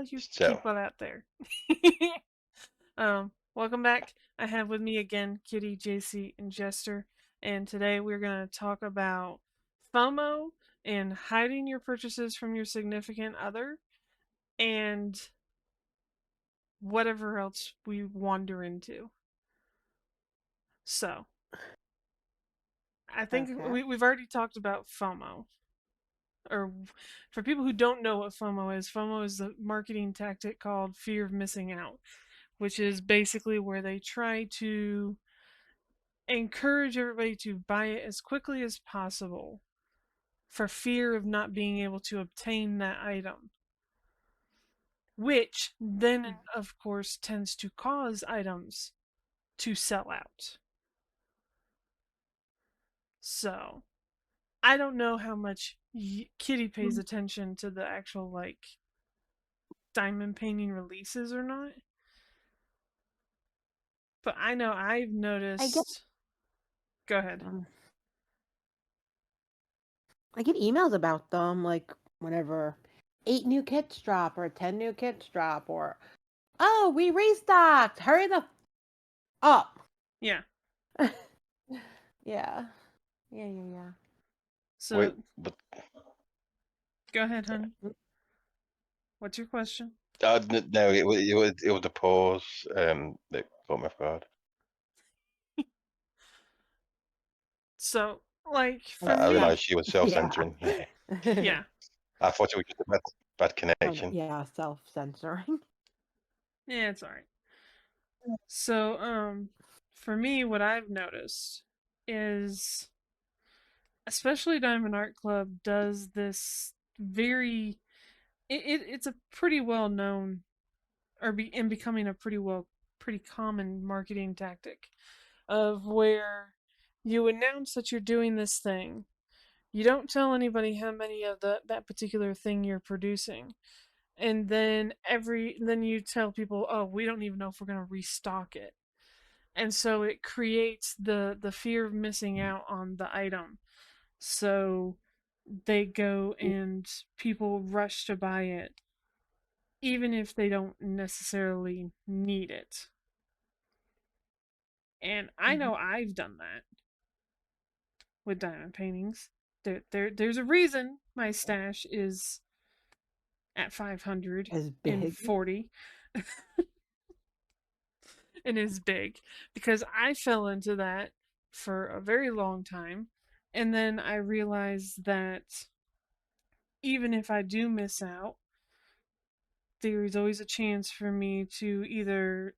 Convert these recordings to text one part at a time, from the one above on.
you So, people out there. Welcome back. I have with me again Kitty, JC, and Jester, and today we're going to talk about FOMO and hiding your purchases from your significant other and whatever else we wander into. So, I think Okay. we've already talked about FOMO. Or for people who don't know what FOMO is a marketing tactic called fear of missing out, which is basically where they try to encourage everybody to buy it as quickly as possible for fear of not being able to obtain that item, which then, of course, tends to cause items to sell out. So, I don't know how much Kitty pays attention to the actual, like, diamond painting releases or not, but I know I've I get noticed. Go ahead. um, I get emails about them like whenever 8 new kits drop or 10 new kits drop or oh we restocked. Hurry the up. Yeah. Yeah. Yeah. So, wait, but go ahead, honey. What's your question? no, it was the pause that caught me off guard. So, like, for I That's me, realised she was yeah. self-censoring. Yeah, yeah. I thought it was just a bad Oh no, connection. yeah, self-censoring. Yeah, it's alright. So, for me, what I've noticed is, especially Diamond Art Club does this very, it's a pretty well known, and becoming a pretty common marketing tactic of where you announce that you're doing this thing. You don't tell anybody how many of that particular thing you're producing. And then you tell people, "Oh, we don't even know if we're going to restock it." And so it creates the fear of missing out on the item. So they go and people rush to buy it even if they don't necessarily need it. And I Mhm. know I've done that with diamond paintings. There's a reason my stash is at 540 As big. and is big because I fell into that for a very long time. And then I realized that even if I do miss out, there's always a chance for me to either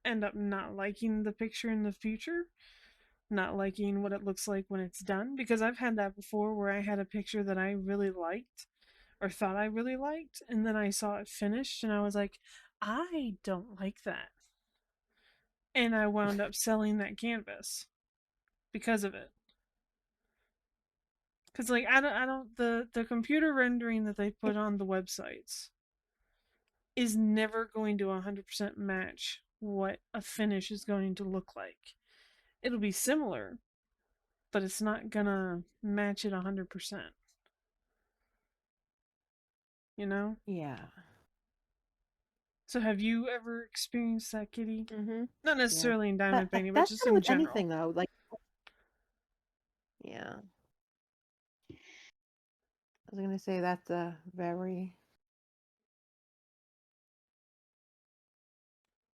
end up not liking the picture in the future, not liking what it looks like when it's done. Because I've had that before where I had a picture that I really liked or thought I really liked, and then I saw it finished and I was like, I don't like that. And I wound up selling that canvas because of it. Because like I don't the computer rendering that they put on the websites is never going to 100% match what a finish is going to look like. It'll be similar, but it's not gonna match it 100%. You know? Yeah. So have you ever experienced that, Kitty? Mhm. Not Yeah. necessarily in That, diamond that painting, but that's just kind of in with general. anything though. Like yeah. I was gonna say that's a very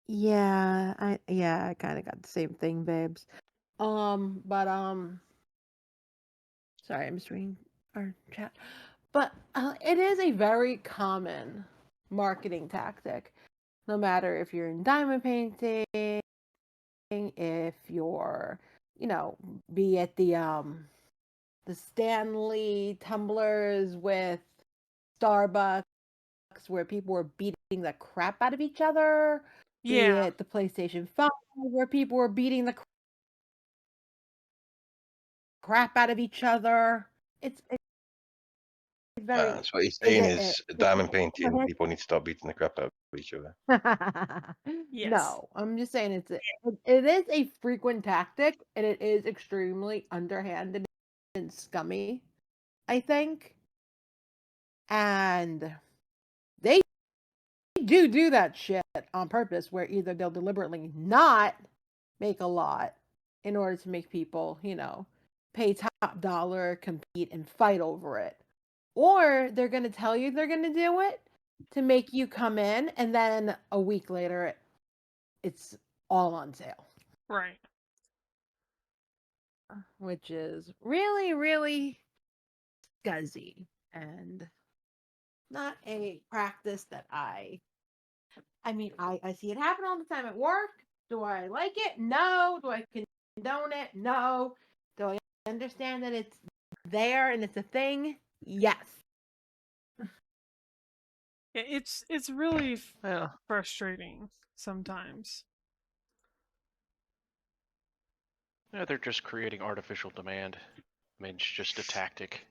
I kind of got the same thing, babes. But sorry, I'm just reading our chat. But it is a very common marketing tactic. No matter if you're in diamond painting, if you're, you know, be it the Stanley tumblers with Starbucks where people were beating the crap out of each other, be Yeah. it the PlayStation 5 where people were beating the crap out of each other. It's very So what he's is saying it, is it diamond painting, people need to stop beating the crap out of each other. Yes. no, I'm just saying it is a frequent tactic and it is extremely underhanded and scummy, I think. And they do that shit on purpose, where either they'll deliberately not make a lot in order to make people, pay top dollar, compete, and fight over it. Or they're going to tell you they're going to do it to make you come in, and then a week later, it's all on sale, Right. which is really, really scuzzy and not a practice that I mean, I see it happen all the time at work. Do I like it? No. Do I condone it? No. Do I understand that it's there and it's a thing? Yes. Yeah, it's really Yeah, frustrating sometimes. Yeah, they're just creating artificial demand. I mean, it's just a tactic.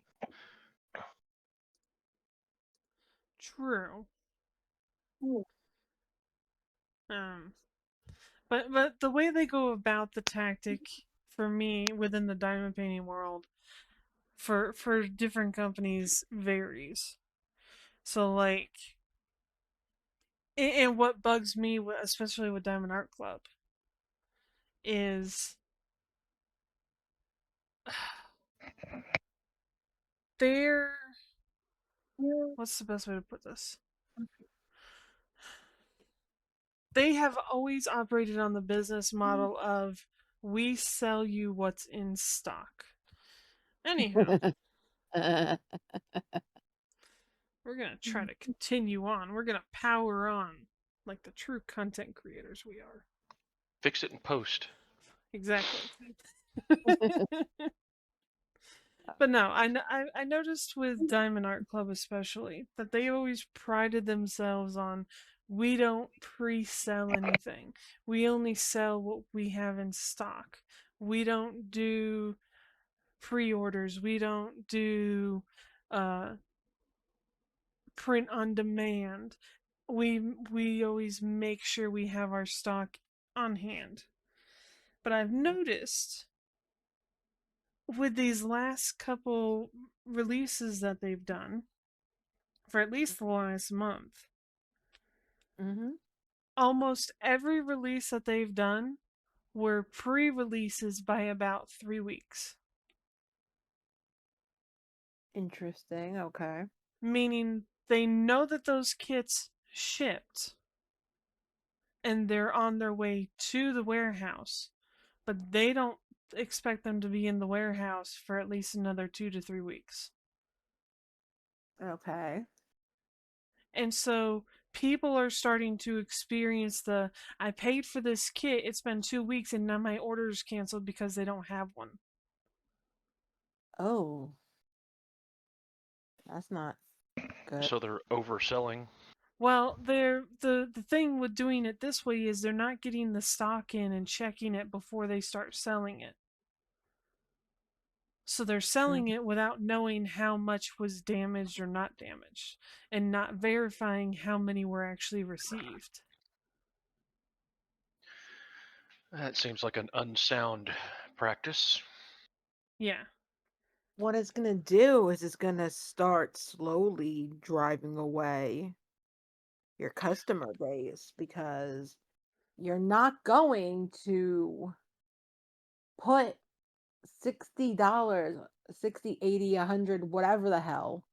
True. Um, but the way they go about the tactic for me within the diamond painting world for different companies varies. So like, and what bugs me, especially with Diamond Art Club, is they're what's the best way to put this? They have always operated on the business model of we sell you what's in stock. Anyhow, we're going to try to continue on. We're going to power on like the true content creators we are. Fix it in post. Exactly. But no, I noticed with Diamond Art Club especially that they always prided themselves on we don't pre-sell anything. We only sell what we have in stock. We don't do pre-orders. We don't do uh, print on demand. We always make sure we have our stock on hand. But I've noticed with these last couple releases that they've done for at least the last month, Mm-hmm. almost every release that they've done were pre-releases by about 3 weeks. Interesting. Okay. Meaning they know that those kits shipped and they're on their way to the warehouse, but they don't expect them to be in the warehouse for at least another 2 to 3 weeks. Okay. And so people are starting to experience the I paid for this kit, it's been 2 weeks, and now my order is canceled because they don't have one. Oh, that's not good. So they're overselling. Well, the thing with doing it this way is they're not getting the stock in and checking it before they start selling it. So they're selling Mm. it without knowing how much was damaged or not damaged and not verifying how many were actually received. That seems like an unsound practice. Yeah. What it's gonna do is it's gonna start slowly driving away your customer base, because you're not going to put $60, 60, 80, 100, whatever the hell,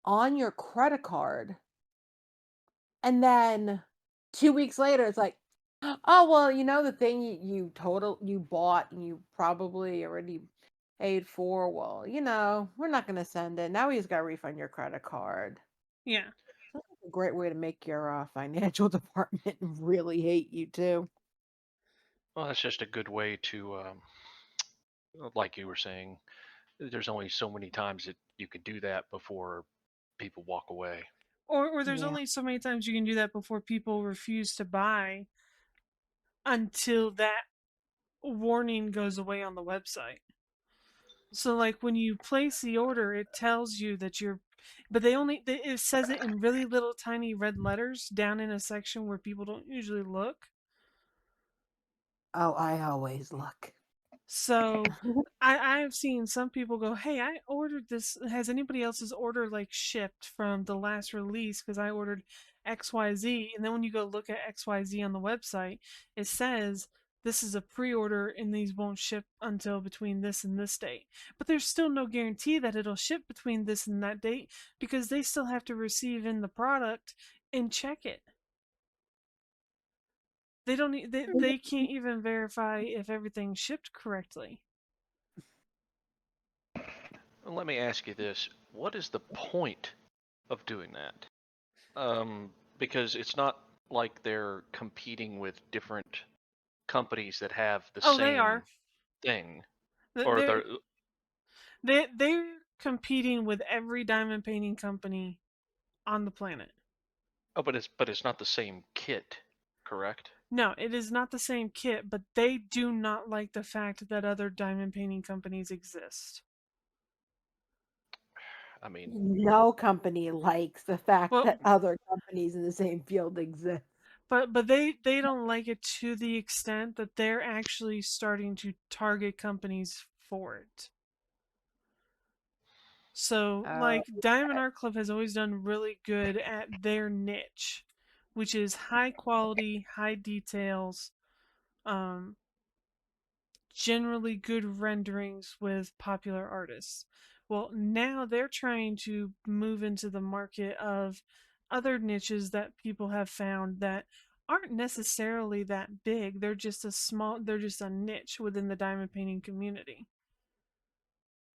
on your credit card, and then 2 weeks later it's like, oh well, the thing you bought and you probably already paid for, well, we're not going to send it. Now we just got to refund your credit card. Yeah. Sounds like a great way to make your financial department really hate you too. Well, that's just a good way to, like you were saying, there's only so many times that you can do that before people walk away. Or there's Yeah. only so many times you can do that before people refuse to buy until that warning goes away on the website. So like when you place the order, it tells you that you're but it says it in really little tiny red letters down in a section where people don't usually look. Oh, I always look. So I've seen some people go, "Hey, I ordered this. Has anybody else's order like shipped from the last release? Because I ordered XYZ, and then when you go look at XYZ on the website, it says this is a pre-order and these won't ship until between this and this date. But there's still no guarantee that it'll ship between this and that date because they still have to receive in the product and check it. They don't they can't even verify if everything's shipped correctly. Let me ask you this: what is the point of doing that? Because it's not like they're competing with different companies that have the Oh, they same are. thing, or They're they're competing with every diamond painting company on the planet. oh, but it's not the same kit, correct? No, it is not the same kit, but they do not like the fact that other diamond painting companies exist. I mean, No company likes the fact Well, that other companies in the same field exist. but they don't like it to the extent that they're actually starting to target companies for it. So, Oh, like, Diamond Art Club has always done really good at their niche, which is high quality, high details, um, generally good renderings with popular artists. Well, now they're trying to move into the market of other niches that people have found that aren't necessarily that big. They're just a niche within the diamond painting community.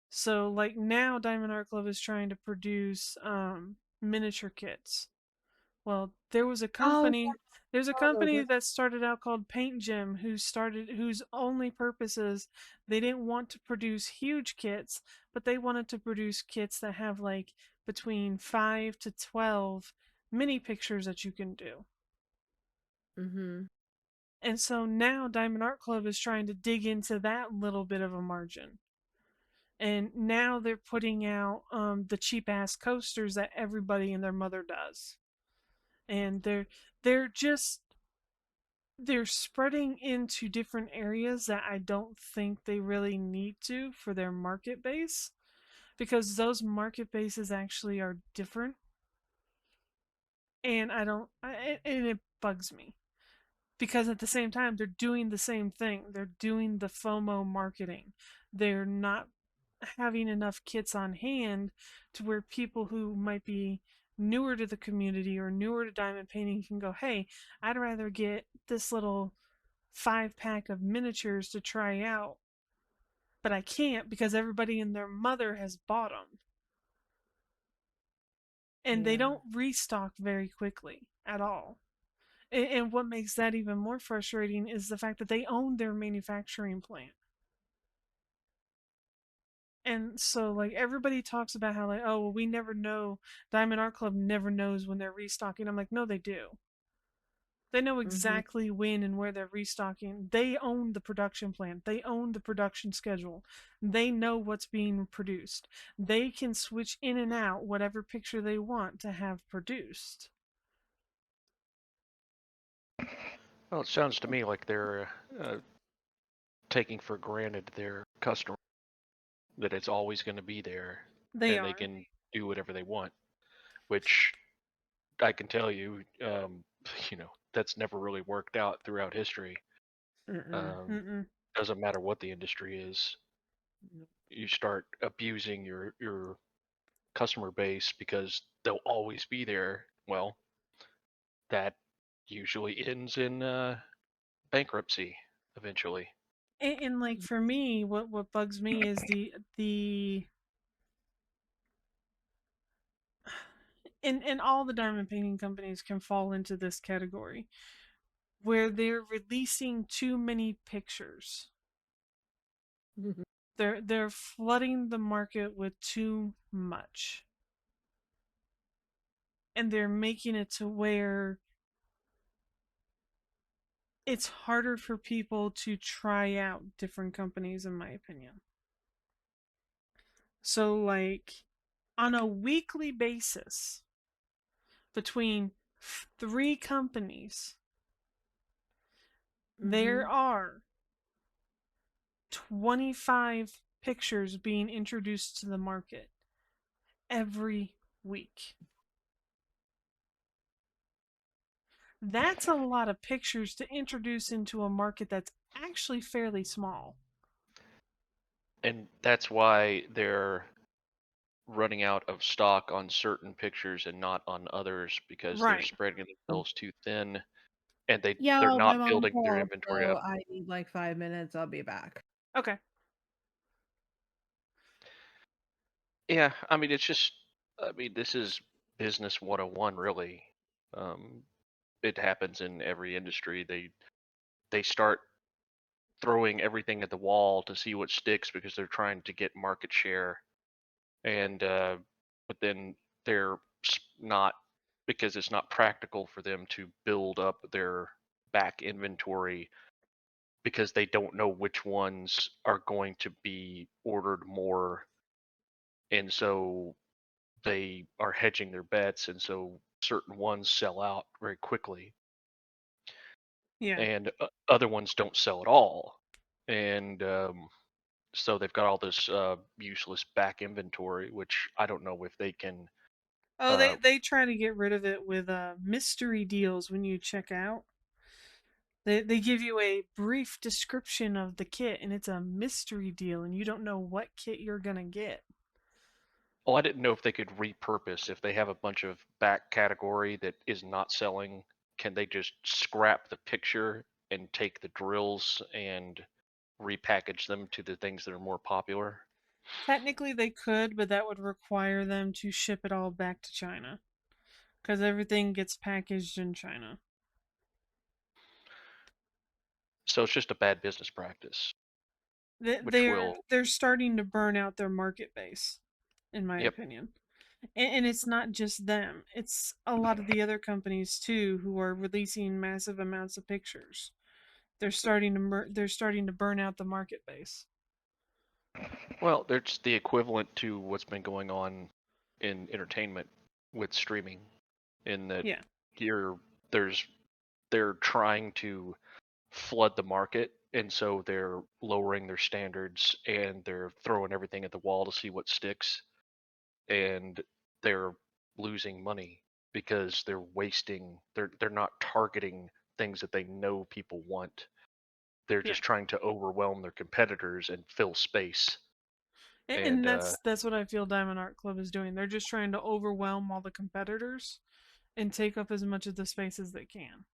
So like now Diamond Art Club is trying to produce miniature kits. Well, oh, there's a yeah, company that started out called Paint Gym whose only purpose is they didn't want to produce huge kits, but they wanted to produce kits that have like between 5 to 12 mini pictures that you can do. Mm-hmm. And so now Diamond Art Club is trying to dig into that little bit of a margin. And now they're putting out the cheap ass coasters that everybody and their mother does. And they're just they're spreading into different areas that I don't think they really need to for their market base because those market bases actually are different and and it bugs me because at the same time they're doing the same thing. They're doing the FOMO marketing. They're not having enough kits on hand to where people who might be newer to the community or newer to diamond painting can go, hey, I'd rather get this little 5 pack of miniatures to try out, but I can't because everybody and their mother has bought them. And they Yeah. don't restock very quickly at all. And what makes that even more frustrating is the fact that they own their manufacturing plant. And so, like, everybody talks about how, like, oh, well, we never know. Diamond Art Club never knows when they're restocking. I'm like, no, they do. They know Mm-hmm. exactly when and where they're restocking. They own the production plant. They own the production schedule. They know what's being produced. They can switch in and out whatever picture they want to have produced. well, it sounds to me like they're taking for granted their customer, that it's always going to be there, They and they are. can do whatever they want. Which I can tell you, that's never really worked out throughout history. Mm-mm. Um, Mm-mm. doesn't matter what the industry is. You start abusing your customer base because they'll always be there. Well, that usually ends in bankruptcy eventually. And like for me, what bugs me is the and all the diamond painting companies can fall into this category where they're releasing too many pictures. Mm-hmm. They're flooding the market with too much. And they're making it to where it's harder for people to try out different companies in my opinion. So like on a weekly basis between 3 companies there Mm-hmm. are 25 pictures being introduced to the market every week. That's a lot of pictures to introduce into a market that's actually fairly small. And that's why they're running out of stock on certain pictures and not on others because they're Right. spreading themselves too thin and they're Yo, my not mom building their called, inventory so up. I need like 5 minutes. I'll be back. Okay. Yeah, I mean this is business 101 really. Um, it happens in every industry. They start throwing everything at the wall to see what sticks because they're trying to get market share and but then they're not because it's not practical for them to build up their back inventory because they don't know which ones are going to be ordered more, and so they are hedging their bets, and so certain ones sell out very quickly Yeah. and other ones don't sell at all, and so they've got all this useless back inventory, which I don't know if they can. Oh, uh, they try to get rid of it with mystery deals when you check out. They give you a brief description of the kit and it's a mystery deal and you don't know what kit you're going to get. Well, I didn't know if they could repurpose if they have a bunch of back category that is not selling. Can they just scrap the picture and take the drills and repackage them to the things that are more popular? Technically they could, but that would require them to ship it all back to China cuz everything gets packaged in China. So it's just a bad business practice, They- which They're will. they're starting to burn out their market base in my Yep. opinion. And it's not just them. It's a lot of the other companies too who are releasing massive amounts of pictures. They're starting to burn out the market base. Well, there's the equivalent to what's been going on in entertainment with streaming, in that Yeah. here there's they're trying to flood the market, and so they're lowering their standards and they're throwing everything at the wall to see what sticks, and they're losing money because they're not targeting things that they know people want. They're Yeah. just trying to overwhelm their competitors and fill space. And And that's what I feel Diamond Art Club is doing. They're just trying to overwhelm all the competitors and take up as much of the space as they can.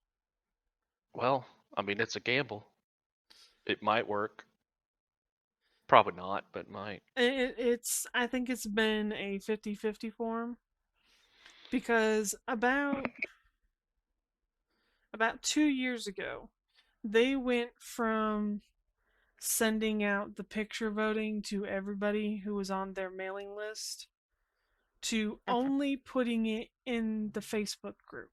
well, I mean, it's a gamble. It might work. Probably not, but might. It's I think it's been a 50-50 for them because about 2 years ago, they went from sending out the picture voting to everybody who was on their mailing list to only putting it in the Facebook group.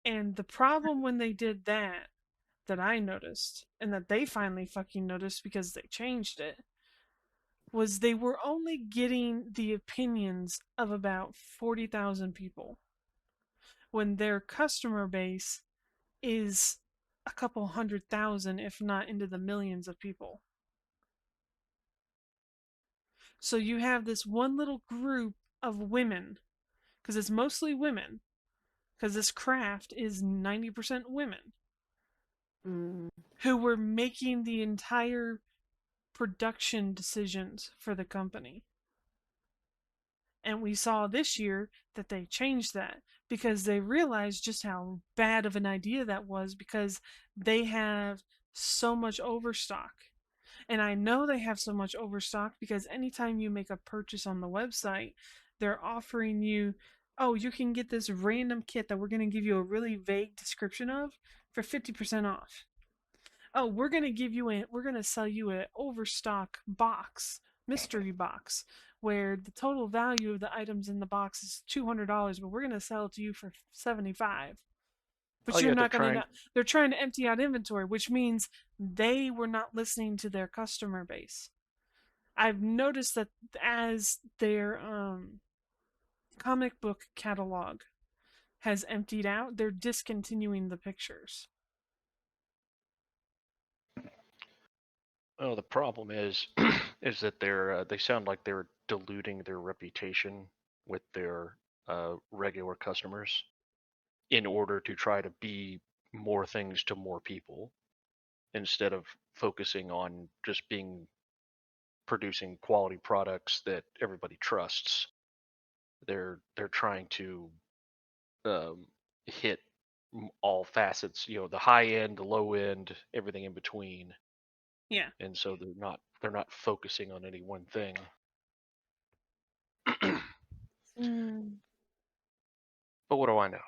And the problem when they did that I noticed, and that they finally fucking noticed because they changed it, was they were only getting the opinions of about 40,000 people when their customer base is a couple 100,000, if not into the millions of people. So you have this one little group of women, because it's mostly women, because this craft is 90% women, Mm. who were making the entire production decisions for the company. And we saw this year that they changed that because they realized just how bad of an idea that was because they have so much overstock. And I know they have so much overstock because anytime you make a purchase on the website, they're offering you, oh, you can get this random kit that we're going to give you a really vague description of for 50% off. Oh, we're going to sell you an overstock box, mystery box, where the total value of the items in the box is $200, but we're going to sell it to you for 75. Oh But you're yeah, they're not going to trying. know. They're trying to empty out inventory, which means they were not listening to their customer base. I've noticed that as their comic book catalog has emptied out, they're discontinuing the pictures. Oh, the problem is, is that they sound like they're diluting their reputation with their regular customers in order to try to be more things to more people instead of focusing on just being producing quality products that everybody trusts. They're trying to um, hit all facets, the high end, the low end, everything in between, Yeah. and so they're not focusing on any one thing. Mm. But what do I know?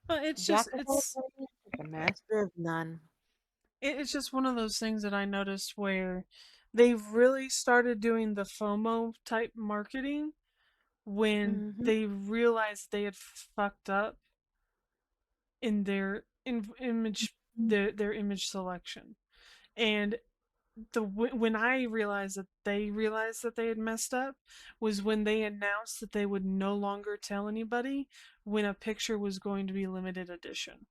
Well, it's Jack just of all trades, the master of none. it's just one of those things that I noticed where they've really started doing the FOMO type marketing when Mm-hmm. they realized they had fucked up in their image, their image selection. And when I realized that they had messed up was when they announced that they would no longer tell anybody when a picture was going to be limited edition.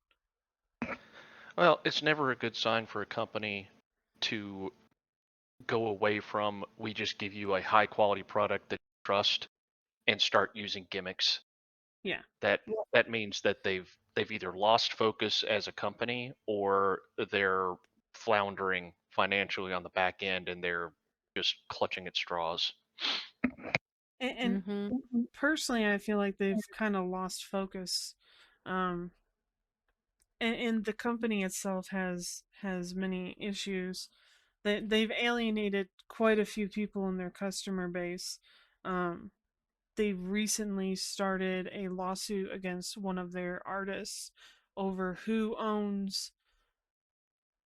Well, it's never a good sign for a company to go away from we just give you a high quality product that you trust and start using gimmicks. Yeah. That that means that they've either lost focus as a company or they're floundering financially on the back end and they're just clutching at straws. And Mm-hmm. personally, I feel like they've kind of lost focus. Um, and the company itself has many issues. They've alienated quite a few people in their customer base. Um, they recently started a lawsuit against one of their artists over who owns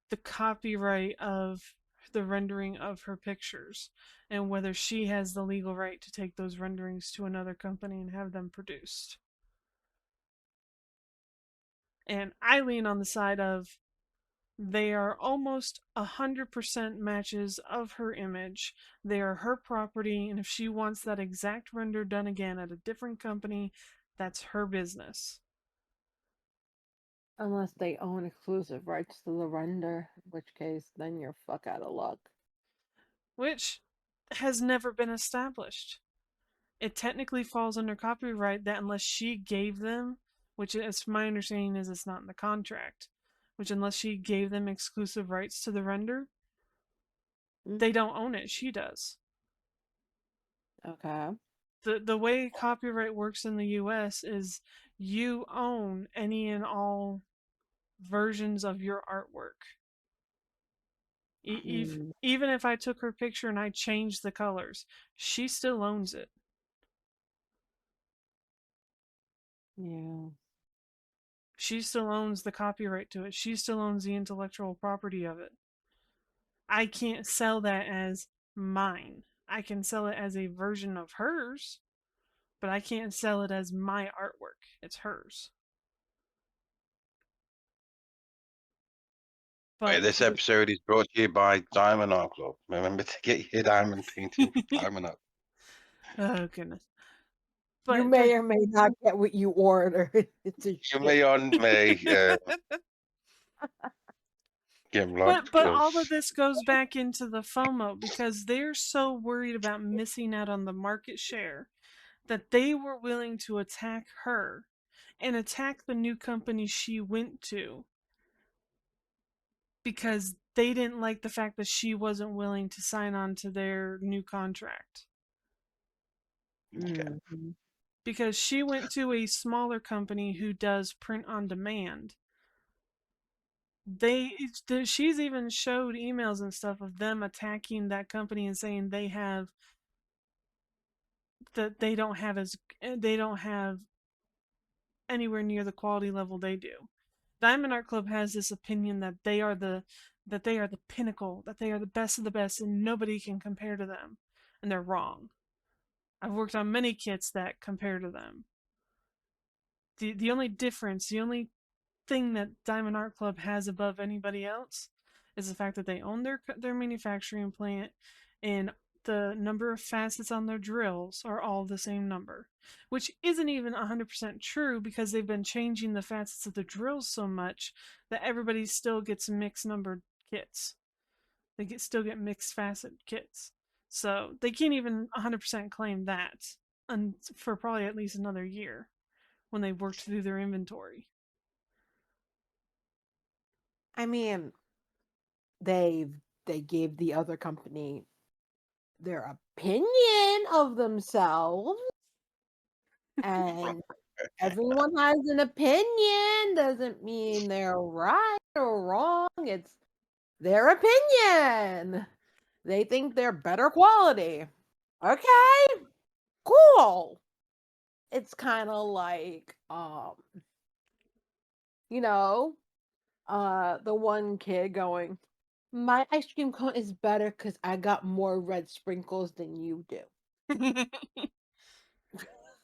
the copyright of the rendering of her pictures and whether she has the legal right to take those renderings to another company and have them produced. And I lean on the side of they are almost 100% matches of her image. They are her property, and if she wants that exact render done again at a different company, that's her business. Unless they own exclusive rights to the render, in which case then you're fuck out of luck. Which has never been established. It technically falls under copyright that unless she gave them, which is my understanding is it's not in the contract, which unless she gave them exclusive rights to the render, Mm. they don't own it. She does. Okay. The way copyright works in the US is you own any and all versions of your artwork. Mm. Even if I took her picture and I changed the colors, she still owns it. Yeah. She still owns the copyright to it. She still owns the intellectual property of it. I can't sell that as mine. I can sell it as a version of hers, but I can't sell it as my artwork. It's hers. Right, But this episode is brought to you by Diamond Art Club. Remember to get your diamond painting from Diamond Art. oh goodness. You But may or may not get what you ordered. It's a You shit. may on may Gimlock but was all of this goes back into the FOMO because they're so worried about missing out on the market share that they were willing to attack her and attack the new company she went to because they didn't like the fact that she wasn't willing to sign on to their new contract. okay. Mhm. Because she went to a smaller company who does print on demand. She's even showed emails and stuff of them attacking that company and saying they don't have anywhere near the quality level they do. Diamond Art Club has this opinion that they are the pinnacle, that they are the best of the best, and nobody can compare to them, and they're wrong. I've worked on many kits that compare to them. The only difference, the only thing that Diamond Art Club has above anybody else is the fact that they own their manufacturing plant and the number of facets on their drills are all the same number, which isn't even 100% true because they've been changing the facets of the drills so much that everybody still gets mixed numbered kits. Still get mixed facet kits. So they can't even 100% claim that. for probably at least another year when they worked through their inventory. I mean, they gave the other company their opinion of themselves, and everyone has an opinion. Doesn't mean they're right or wrong. It's their opinion. They think they're better quality. Okay, cool. It's kind of like you know, the one kid going, "My ice cream cone is better because I got more red sprinkles than you do."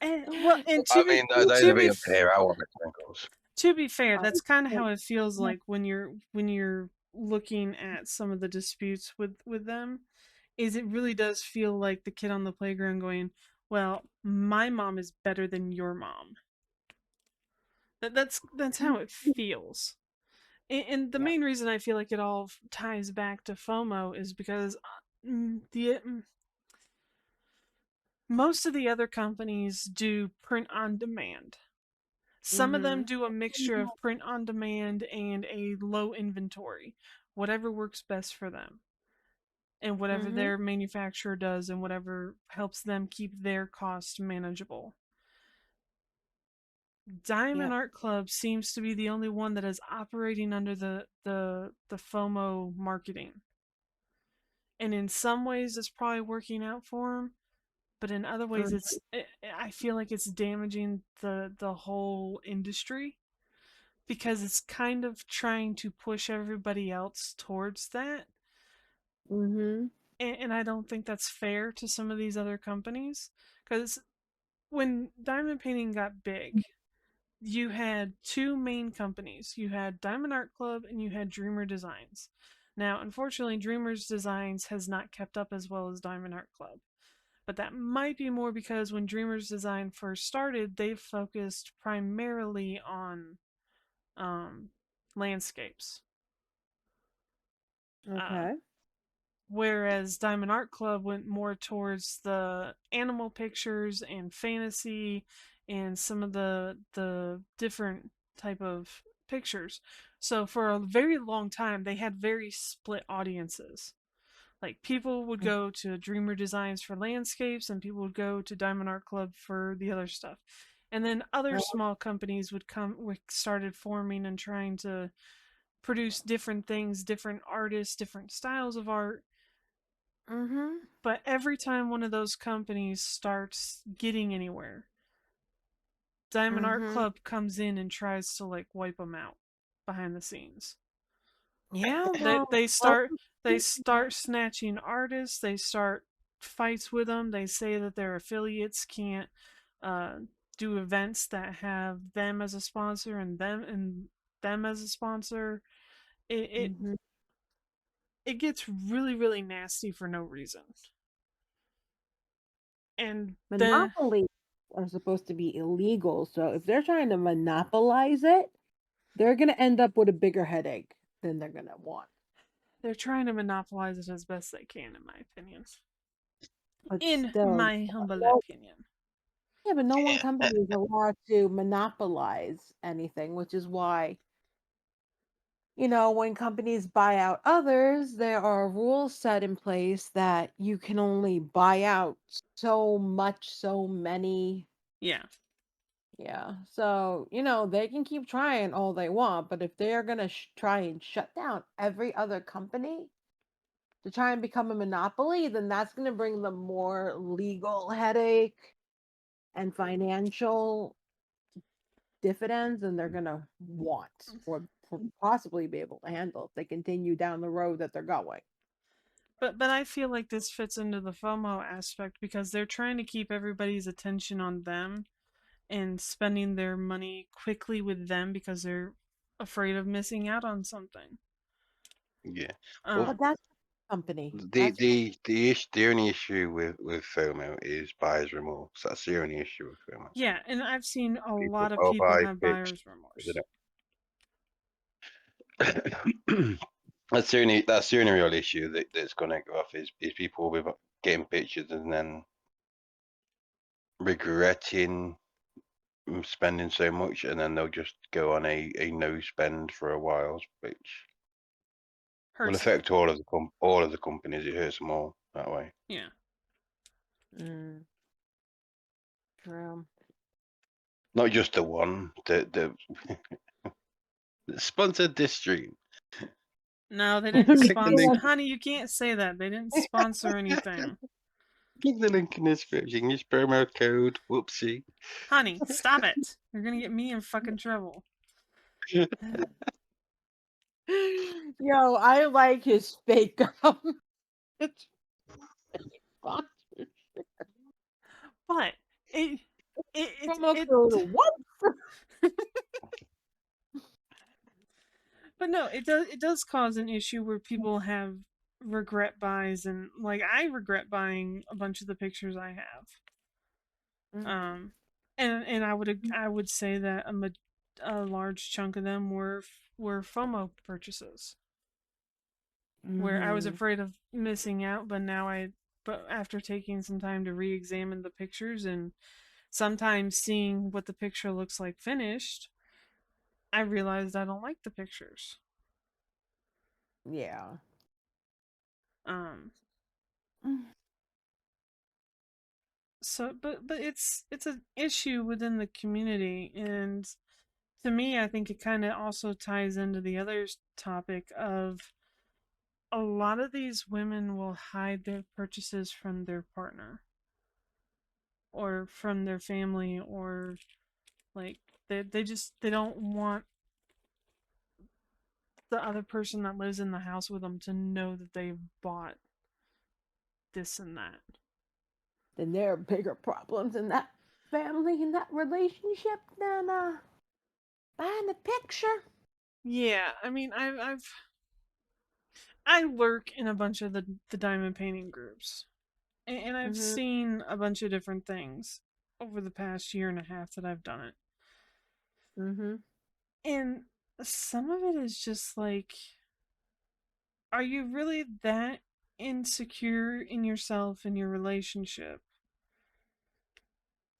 And I mean, that is a bit unfair. I want the sprinkles. to be fair, that's kind of Yeah. how it feels like when you're looking at some of the disputes with them. Is it really does feel like the kid on the playground going, "Well, my mom is better than your mom." That's how it feels. And the Yeah. main reason I feel like it all ties back to FOMO is because most of the other companies do print on demand. Some of them Mhm. do a mixture of print on demand and a low inventory, whatever works best for them, and whatever Mhm. their manufacturer does, and whatever helps them keep their cost manageable. Diamond Yep. Art Club seems to be the only one that is operating under the FOMO marketing. And in some ways it's probably working out for them, but in other ways Mhm. I feel like it's damaging the whole industry because it's kind of trying to push everybody else towards that. Mhm. And I don't think that's fair to some of these other companies because when diamond painting got big, you had two main companies. You had Diamond Art Club and you had Dreamer Designs. Now, unfortunately, Dreamer's Designs has not kept up as well as Diamond Art Club. But that might be more because when Dreamer's Design first started, they focused primarily on um, landscapes. Uh, Okay. whereas Diamond Art Club went more towards the animal pictures and fantasy and some of the different type of pictures. So for a very long time they had very split audiences. Like people would go to Dreamer Designs for landscapes and people would go to Diamond Art Club for the other stuff. And then other small companies started forming and trying to produce different things, different artists, different styles of art. Mhm. But every time one of those companies starts getting anywhere, Diamond Art Mhm. Club comes in and tries to like wipe them out behind the scenes. Yeah. They Well. they Well. start they start snatching artists. They start fights with them. They say that their affiliates can't uh, do events that have them as a sponsor and them as a sponsor. It it Mhm. it gets really nasty for no reason. And then Monopolies are supposed to be illegal, so if they're trying to monopolize it, they're gonna end up with a bigger headache than they're gonna want. they're trying to monopolize it as best they can, in my opinion. But In still, my humble no, opinion. yeah, but no one company is allowed to monopolize anything, which is why, when companies buy out others, there are rules set in place that you can only buy out so much, so many. Yeah. Yeah. So, they can keep trying all they want, but if they're going to try and shut down every other company to try and become a monopoly, then that's going to bring them more legal headache and financial dividends than they're going to want or possibly be able to handle if they continue down the road that they're going. But I feel like this fits into the FOMO aspect because they're trying to keep everybody's attention on them and spending their money quickly with them because they're afraid of missing out on something. Yeah. Well, But that's company. the That's the the issue, the only issue with FOMO is buyer's remorse. That's the only issue with FOMO. Yeah, and I've seen a People lot of go people buy have pitch. buyer's remorse. That's the only real issue that's going to go off is people with getting pictures and then regretting spending so much, and then they'll just go on a no spend for a while, which will Hurts. affect all of the companies. It hurts them all that way. Yeah. True. Not just the one. The sponsored this stream. No, they didn't Click the sponsor. link. Honey, you can't say that. They didn't sponsor anything. Click the link in the description. Use promo code Whoopsie. Honey, stop it. You're gonna get me in fucking trouble. Yo, I like his fake gum. It's But it promo code what? but no, it does cause an issue where people have regret buys, and like I regret buying a bunch of the pictures I have. And I would say that a large chunk of them were FOMO purchases, where I was afraid of missing out, but after taking some time to re-examine the pictures and sometimes seeing what the picture looks like finished, I realized I don't like the pictures. Yeah. Um so but it's an issue within the community, and to me I think it kind of also ties into the other topic of a lot of these women will hide their purchases from their partner or from their family, or like they don't want the other person that lives in the house with them to know that they've bought this and that. Then there are bigger problems in that family, in that relationship than buying a picture. Yeah, I mean, I lurk in a bunch of the diamond painting groups, and I've seen a bunch of different things over the past year and a half that I've done it. And some of it is just like, are you really that insecure in yourself and your relationship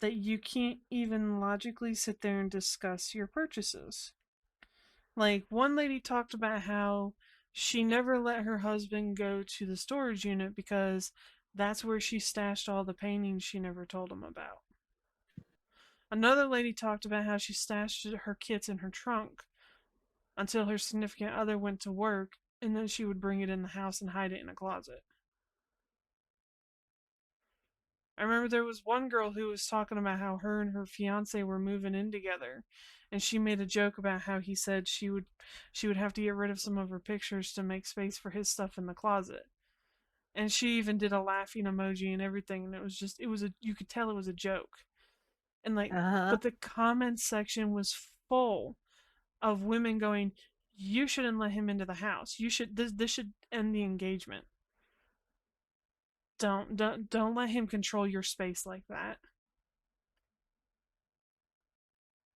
that you can't even logically sit there and discuss your purchases? Like, one lady talked about how she never let her husband go to the storage unit because that's where she stashed all the paintings she never told him about. Another lady talked about how she stashed her kits in her trunk until her significant other went to work, and then she would bring it in the house and hide it in a closet. I remember there was one girl who was talking about how her and her fiance were moving in together, and she made a joke about how he said she would have to get rid of some of her pictures to make space for his stuff in the closet. And she even did a laughing emoji and everything, and you could tell it was a joke. And like, but the comments section was full of women going, "You shouldn't let him into the house. This should end the engagement. Don't let him control your space like that."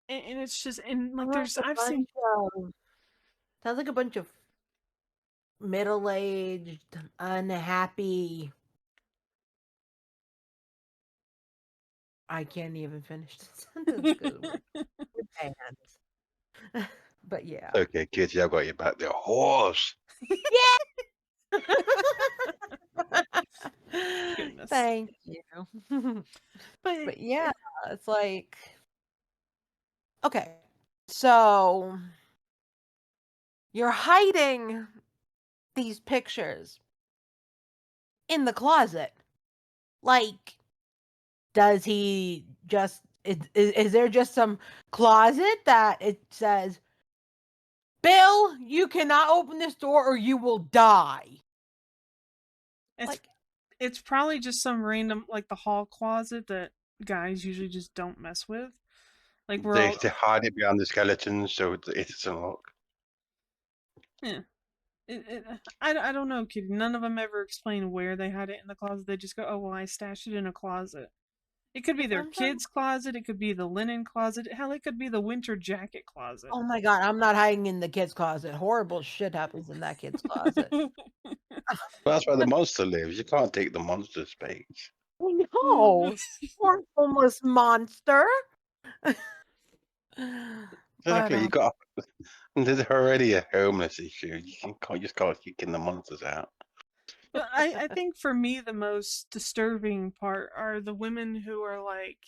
And it's just, and like I've seen Sounds like a bunch of middle-aged, unhappy. I can't even finish the sentence because we're hands. But yeah. Okay, Kitty, I've got you back. The horse. Goodness. Thank you. But yeah, it's like, okay, so you're hiding these pictures in the closet. Like, does he just, is there just some closet that it says, Bill, you cannot open this door or you will die? It's probably just some random, like the hall closet that guys usually just don't mess with. Like They hide it behind the skeletons so it doesn't look. Yeah. I don't know, kid. None of them ever explain where they hide it in the closet. They just go, "Oh well, I stashed it in a closet." It could be their kid's closet. It could be the linen closet. Hell, it could be the winter jacket closet. Oh my god, I'm not hiding in the kid's closet. Horrible shit happens in that kid's closet. But that's where the monster lives. You can't take the monster space. No, poor homeless monster. But Exactly. You got. There's already a homeless issue. You just can't kicking the monsters out. But I think for me the most disturbing part are the women who are like,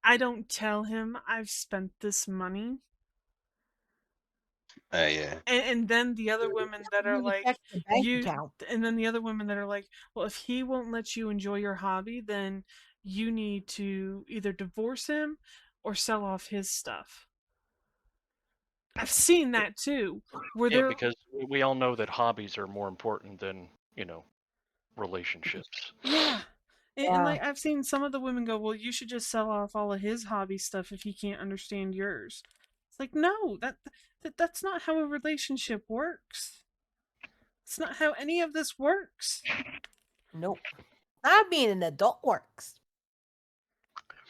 I don't tell him I've spent this money. Yeah. And then the other women that are you like, check the bank account. and then the other women that are like, well, if he won't let you enjoy your hobby, then you need to either divorce him or sell off his stuff. I've seen that too, where Yeah, they're because we all know that hobbies are more important than relationships. yeah. And Yeah, like I've seen some of the women go, well, you should just sell off all of his hobby stuff if he can't understand yours. It's like, no, that's not how a relationship works. It's not how any of this works. nope. Not being an adult works.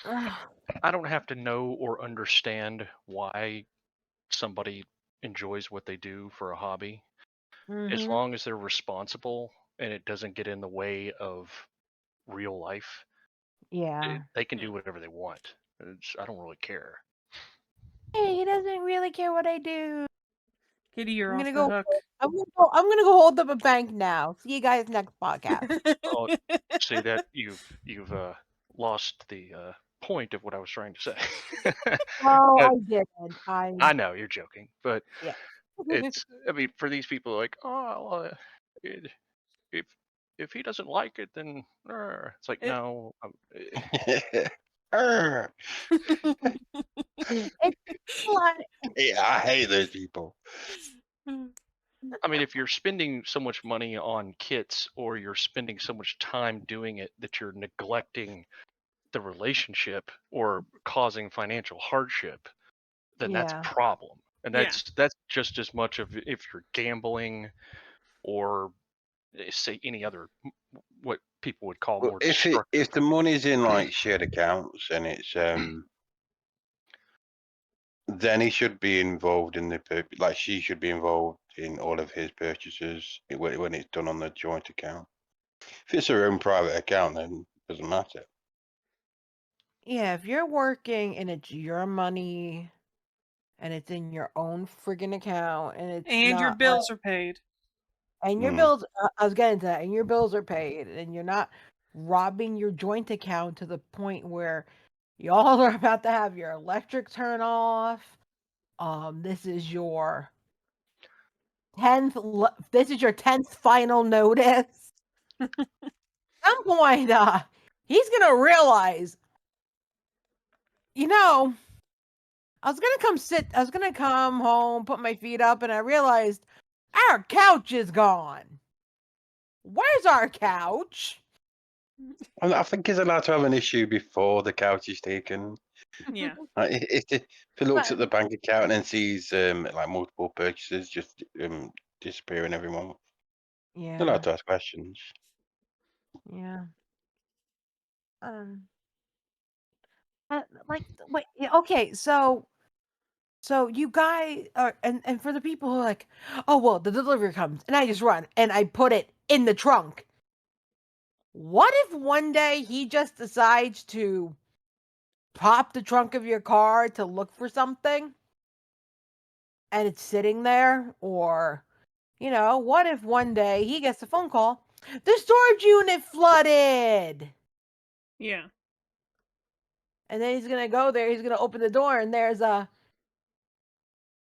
I don't have to know or understand why somebody enjoys what they do for a hobby, as Mm-hmm. long as they're responsible and it doesn't get in the way of real life. Yeah. They can do whatever they want. I don't really care. Hey, he doesn't really care what I do. Kitty, you're I'm off gonna the go. hook. I'm gonna go hold up a bank now. See you guys next podcast. Oh, see that you've lost the point of what I was trying to say. Oh, Uh, I didn't. I know you're joking, but Yeah. I mean, for these people, like, oh, well, it, if he doesn't like it, then it's like, It- no. Arr. It's a lot. Yeah, I hate those people. I mean, if you're spending so much money on kits or you're spending so much time doing it that you're neglecting the relationship or causing financial hardship, then that's a Yeah. problem. And yeah. that's just as much of if you're gambling or say any other what people would call Well, more if destructive. the money's in like shared accounts and it's then he should be involved in like she should be involved in all of his purchases when it's done on the joint account. If it's her own private account, then it doesn't matter. Yeah. If you're working and it's your money and it's in your own friggin' account and it's And your not bills are paid. and your Mm. bills, I was getting to that, and your bills are paid, and you're not robbing your joint account to the point where y'all are about to have your electric turn off. This is your 10th final notice. At some point, he's gonna realize, I was gonna come home, put my feet up, and I realized our couch is gone. Where's our couch? I think he's allowed to have an issue before the couch is taken. Yeah. If he looks at the bank account and sees like multiple purchases just disappearing every month, he's Yeah, allowed to ask questions. yeah. Um, wait, yeah, okay, so you guys are, and for the people who are like, oh well, the delivery comes, and I just run and I put it in the trunk. What if one day he just decides to pop the trunk of your car to look for something, and it's sitting there, or what if one day he gets a phone call, the storage unit flooded, Yeah. and then he's gonna go there, he's gonna open the door, and there's a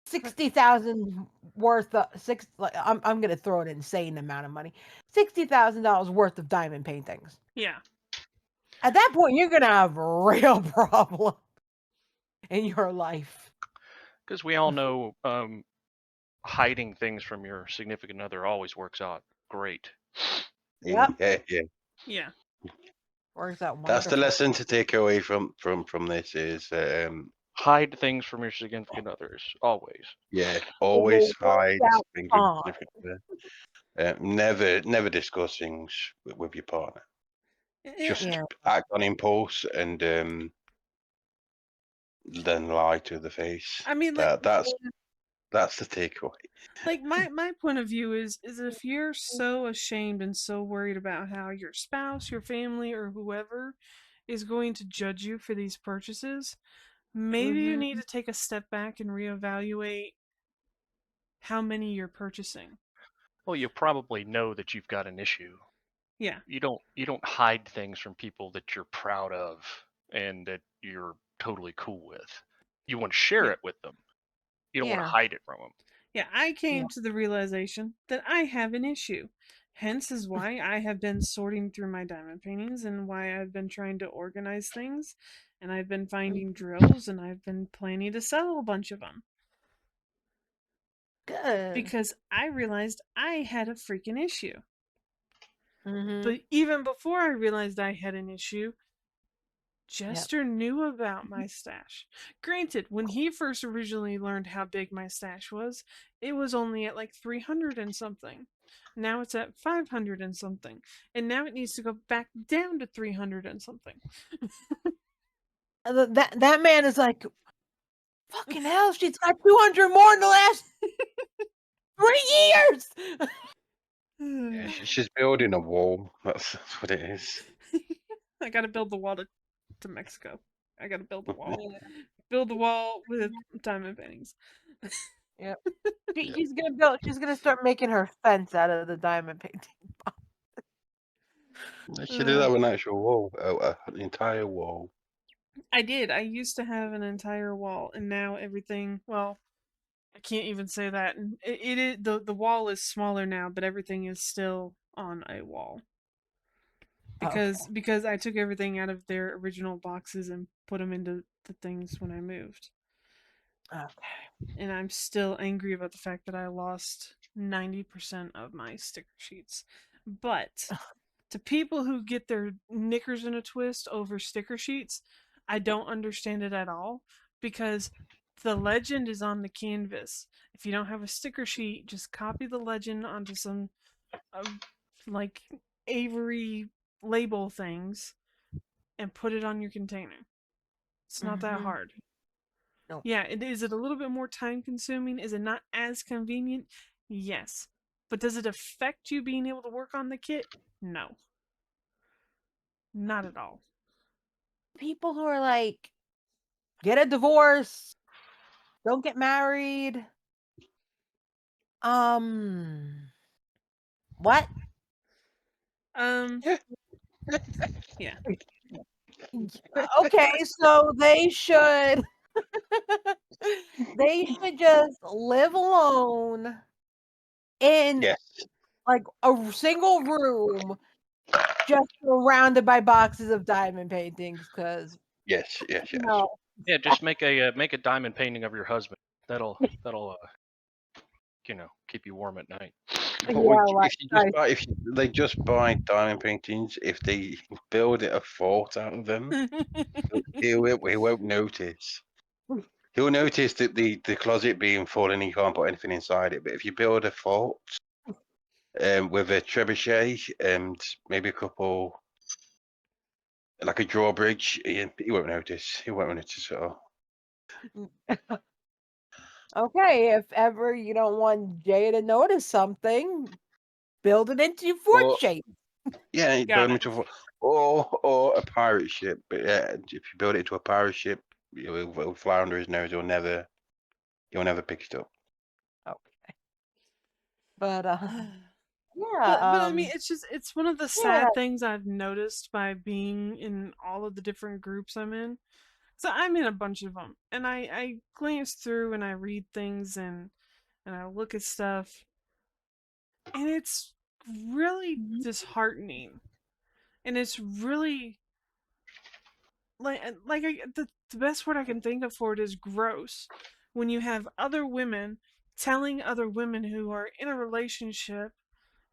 60,000 worth of six. Like, I'm gonna throw an insane amount of money, $60,000 worth of diamond paintings. Yeah. At that point, you're gonna have a real problem in your life. Because we all know hiding things from your significant other always works out great. Yep, Yeah. Yeah. works out That's the wonderful. lesson to take away from this is Hide things from your significant others always. yeah, It always will work hide out things with fine. significant other. Never discuss things with your partner. Yeah. Just Yeah, act on impulse and then lie to the face. I mean, like, That's That's the takeaway. Like my point of view is if you're so ashamed and so worried about how your spouse, your family, or whoever is going to judge you for these purchases, maybe you need to take a step back and reevaluate how many you're purchasing. Well, you probably know that you've got an issue. Yeah. You don't hide things from people that you're proud of and that you're totally cool with. You want to share Yeah. it with them. You don't want to Yeah. hide it from them. Yeah, I Yeah. came to the realization that I have an issue. Hence is why I have been sorting through my diamond paintings and why I've been trying to organize things and I've been finding drills and I've been planning to sell a bunch of them Good. because I realized I had a freaking issue. Mm-hmm. But even before I realized I had an issue, Jester knew about my stash. Granted, when he first originally learned how big my stash was, it was only at like 300 and something. Now it's at 500 and something. And now it needs to go back down to 300 and something. That man is like, fucking hell, she's got 200 more in the last 3 years. Yeah, she's building a wall. That's what it is. I gotta build the wall to Mexico. I gotta build the wall. Yeah. Build the wall with diamond paintings. Yep. She's gonna start making her fence out of the diamond painting. She did have an actual wall, an entire wall. I did. I used to have an entire wall, and now everything. Well, I can't even say that. And it is the wall is smaller now, but everything is still on a wall because I took everything out of their original boxes and put them into the things when I moved. Okay. And I'm still angry about the fact that I lost 90% of my sticker sheets. But to people who get their knickers in a twist over sticker sheets, I don't understand it at all because the legend is on the canvas. If you don't have a sticker sheet, just copy the legend onto some like Avery label things and put it on your container. It's not that hard. No. Yeah, is it a little bit more time consuming? Is it not as convenient? Yes. But does it affect you being able to work on the kit? No. Not at all. People who are like, get a divorce, don't get married. What? Yeah. Okay, so they should just live alone in Yes. like a single room, just surrounded by boxes of diamond paintings. Because Yes. no, Yeah, just make a diamond painting of your husband. That'll keep you warm at night. If they just buy diamond paintings, if they build a fort out of them, he won't notice. He'll notice that the closet being full and he can't put anything inside it. But if you build a fort with a trebuchet and maybe a couple, like a drawbridge, he won't notice. He won't notice at all. Okay, if ever you don't want Jay to notice something, build it into your fort Or- shape. Yeah, Got build him it. into or a pirate ship. But yeah, if you build it into a pirate ship, it'll fly under his nose. He'll never pick it up. Okay, but But I mean, it's one of the yeah, sad things I've noticed by being in all of the different groups I'm in. So I'm in a bunch of them, and I glance through and I read things and I look at stuff, and it's really disheartening, and it's really the best word I can think of for it is gross. When you have other women telling other women who are in a relationship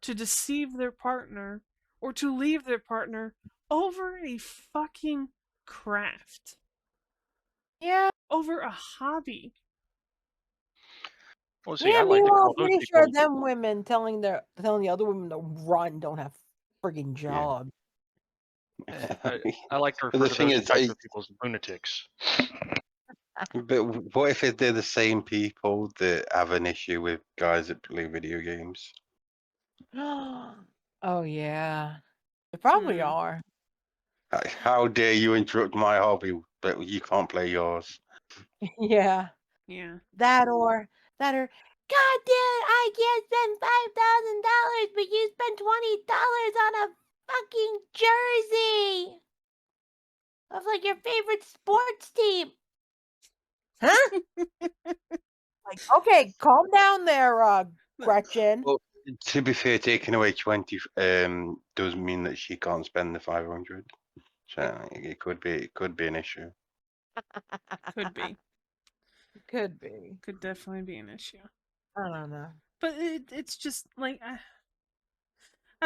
to deceive their partner or to leave their partner over a fucking craft. yeah. Over a hobby. Well, see, I like to Meanwhile, call I'm those pretty sure people. them women telling the other women to run don't have friggin' Yeah. jobs. I like to But refer the to thing those is, types of people as lunatics. But what if they're the same people that have an issue with guys that play video games? Oh yeah, they probably Hmm. are. How dare you interrupt my hobby, but you can't play yours? Yeah, Yeah. that or God damn it, I can't spend $5,000, but you spent $20 on a fucking jersey of like your favorite sports team. Huh? Like, okay, calm down there, Gretchen. Well, to be fair, taking away 20 doesn't mean that she can't spend the 500. So it could be an issue. Could be. Could be. Could definitely be an issue. I don't know. But it's just like I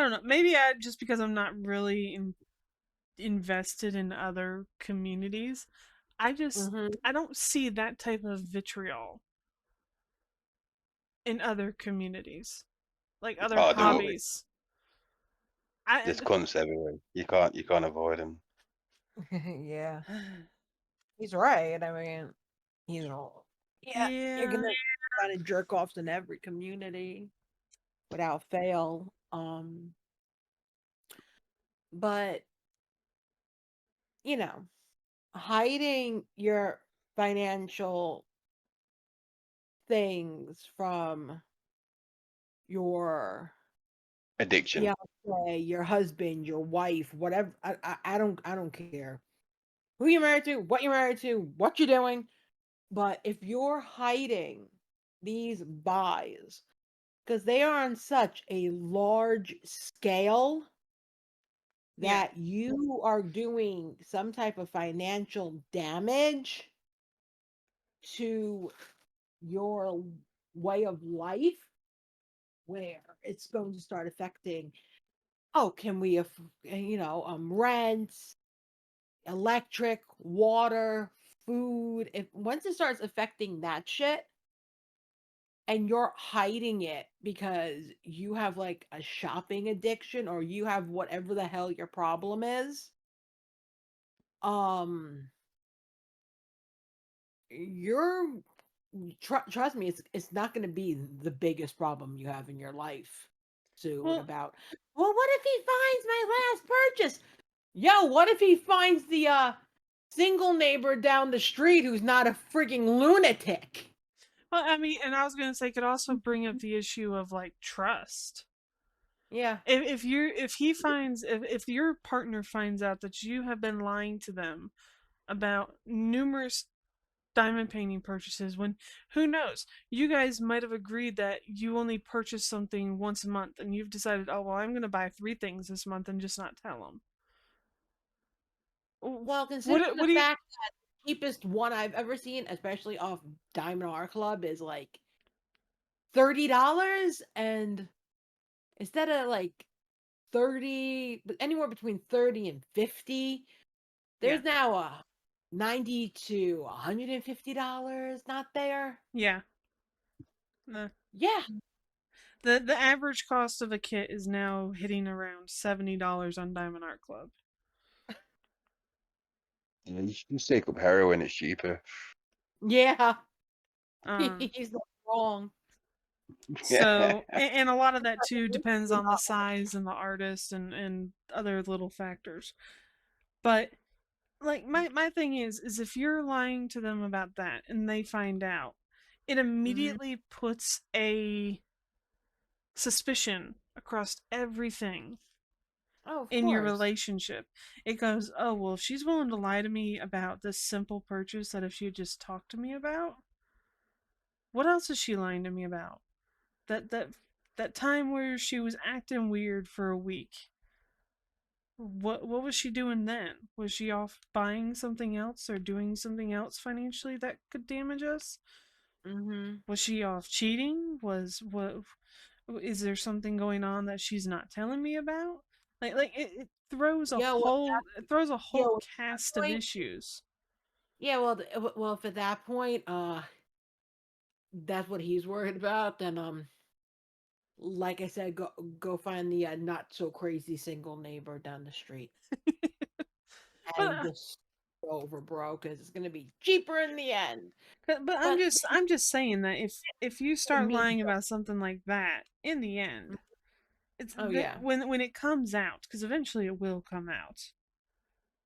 don't know. Maybe just because I'm not really invested in other communities, Mm-hmm. I don't see that type of vitriol in other communities, like other Oh, don't worry. hobbies. I There's cunts everywhere. You can't avoid them. Yeah, he's right. I mean, you know, yeah, you're yeah, gonna find jerk offs in every community without fail. But you know, hiding your financial things from your Addiction. fiance, your husband, your wife, whatever. I don't care who you're married to, what you're married to, what you're doing. But if you're hiding these buys because they are on such a large scale yeah, that you are doing some type of financial damage to your way of life, where it's going to start affecting, oh, can we rent, electric, water, food. If once it starts affecting that shit and you're hiding it because you have like a shopping addiction or you have whatever the hell your problem is, um you're trust me, it's not going to be the biggest problem you have in your life soon. well, About, well, what if he finds my last purchase? Yo, what if he finds the single neighbor down the street who's not a freaking lunatic? I mean, and I was gonna say, could also bring up the issue of like trust. Yeah. If your partner finds out that you have been lying to them about numerous diamond painting purchases, when who knows, you guys might have agreed that you only purchase something once a month, and you've decided, oh well, I'm going to buy 3 things this month and just not tell them. Well, considering What the do you? fact that the cheapest one I've ever seen, especially off Diamond Art Club, is like $30, and instead of like 30, but anywhere between 30 and 50, Yeah, there's now a 90 to $150 not there. yeah. The Yeah. the average cost of a kit is now hitting around $70 on Diamond Art Club. Yeah, you should just take up heroin. It's cheaper. Yeah. Um, He's not wrong. so and a lot of that too depends You're on the not wrong. size and the artist and other little factors. But like my thing is if you're lying to them about that and they find out, it Mhm. immediately puts a suspicion across everything Oh, of in your course. relationship. It goes, oh well, if she's willing to lie to me about this simple purchase that if she had just talked to me about, what else is she lying to me about? That time where she was acting weird for a week. What was she doing then? Was she off buying something else or doing something else financially that could damage us? Mhm. Was she off cheating? Was what is there something going on that she's not telling me about? It throws a Yeah, well, whole at that cast of point, issues. yeah, well, well, if at that point, that's what he's worried about, then like I said, go find the not so crazy single neighbor down the street But and just over, bro, because it's gonna be cheaper in the end. But But I'm just saying that if you start me, lying about something like that, in the end, it's oh that yeah, when it comes out, because eventually it will come out,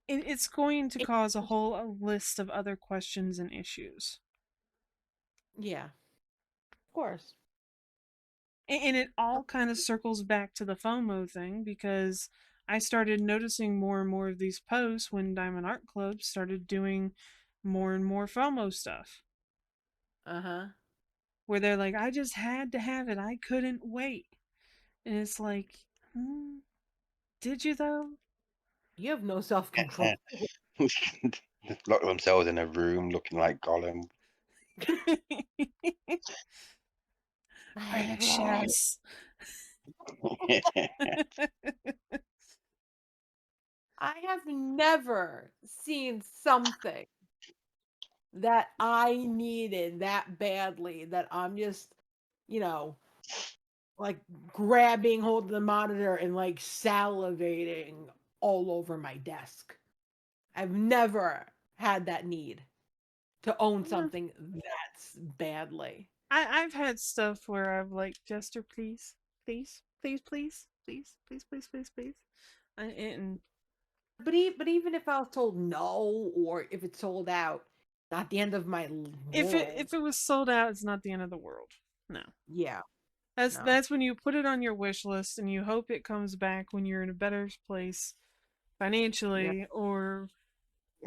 it's going to it, cause a whole list of other questions and issues. yeah, of course. And it all kind of circles back to the FOMO thing because I started noticing more and more of these posts when Diamond Art Club started doing more and more FOMO stuff. Uh-huh. Where they're like, I just had to have it. I couldn't wait. And it's like, did you though? You have no self-control. Lock themselves in a room looking like Gollum. Precious. I have never seen something that I needed that badly that I'm just, you know, like grabbing hold of the monitor and like salivating all over my desk. I've never had that need to own something that's badly. I've had stuff where I've like, Jester, please, please, please, please, please, please, please, please, please. And But even if I was told no or if it's sold out, not the end of my if world. it was sold out, it's not the end of the world. No. Yeah, no. That's when you put it on your wish list and you hope it comes back when you're in a better place Yeah. financially, or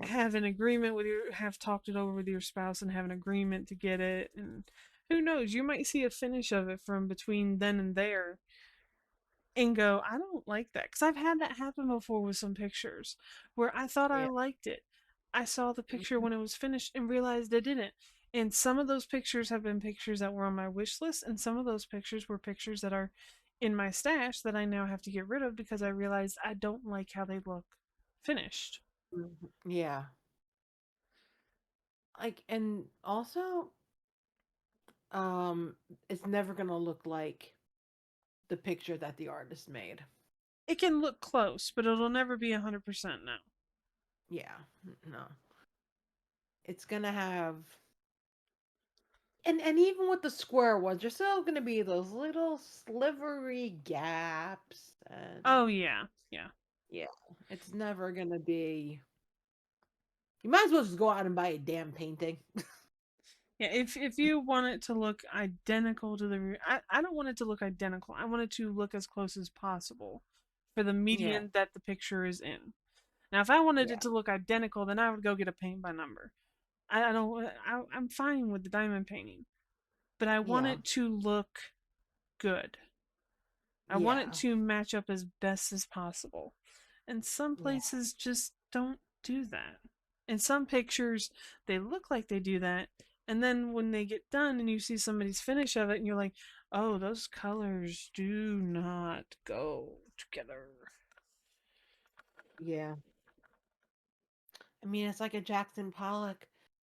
have an agreement with your have talked it over with your spouse and have an agreement to get it. And who knows, you might see a finish of it from between then and there and go, I don't like that. Because I've had that happen before with some pictures where I thought I Yeah. liked it. I saw the picture Mhm. when it was finished and realized I didn't. And some of those pictures have been pictures that were on my wish list, and some of those pictures were pictures that are in my stash that I now have to get rid of because I realized I don't like how they look finished. Yeah. Like, and also, um, it's never gonna look like the picture that the artist made. It can look close, but it'll never be 100% now. Yeah, no. It's gonna have, and even with the square ones, there's still gonna be those little slivery gaps, and Oh, yeah, yeah. yeah, it's never gonna be. You might as well just go out and buy a damn painting. Yeah, if you want it to look identical to I don't want it to look identical. I want it to look as close as possible for the Yeah, median that the picture is in. Now, if I wanted it yeah, to look identical, then I would go get a paint by number. I don't. I'm fine with the diamond painting, but I want yeah, it to look good. I want it yeah, to match up as best as possible. And some yeah, places just don't do that. In some pictures, they look like they do that. And then when they get done and you see somebody's finish of it, and you're like, oh, those colors do not go together. yeah. I mean, it's like a Jackson Pollock.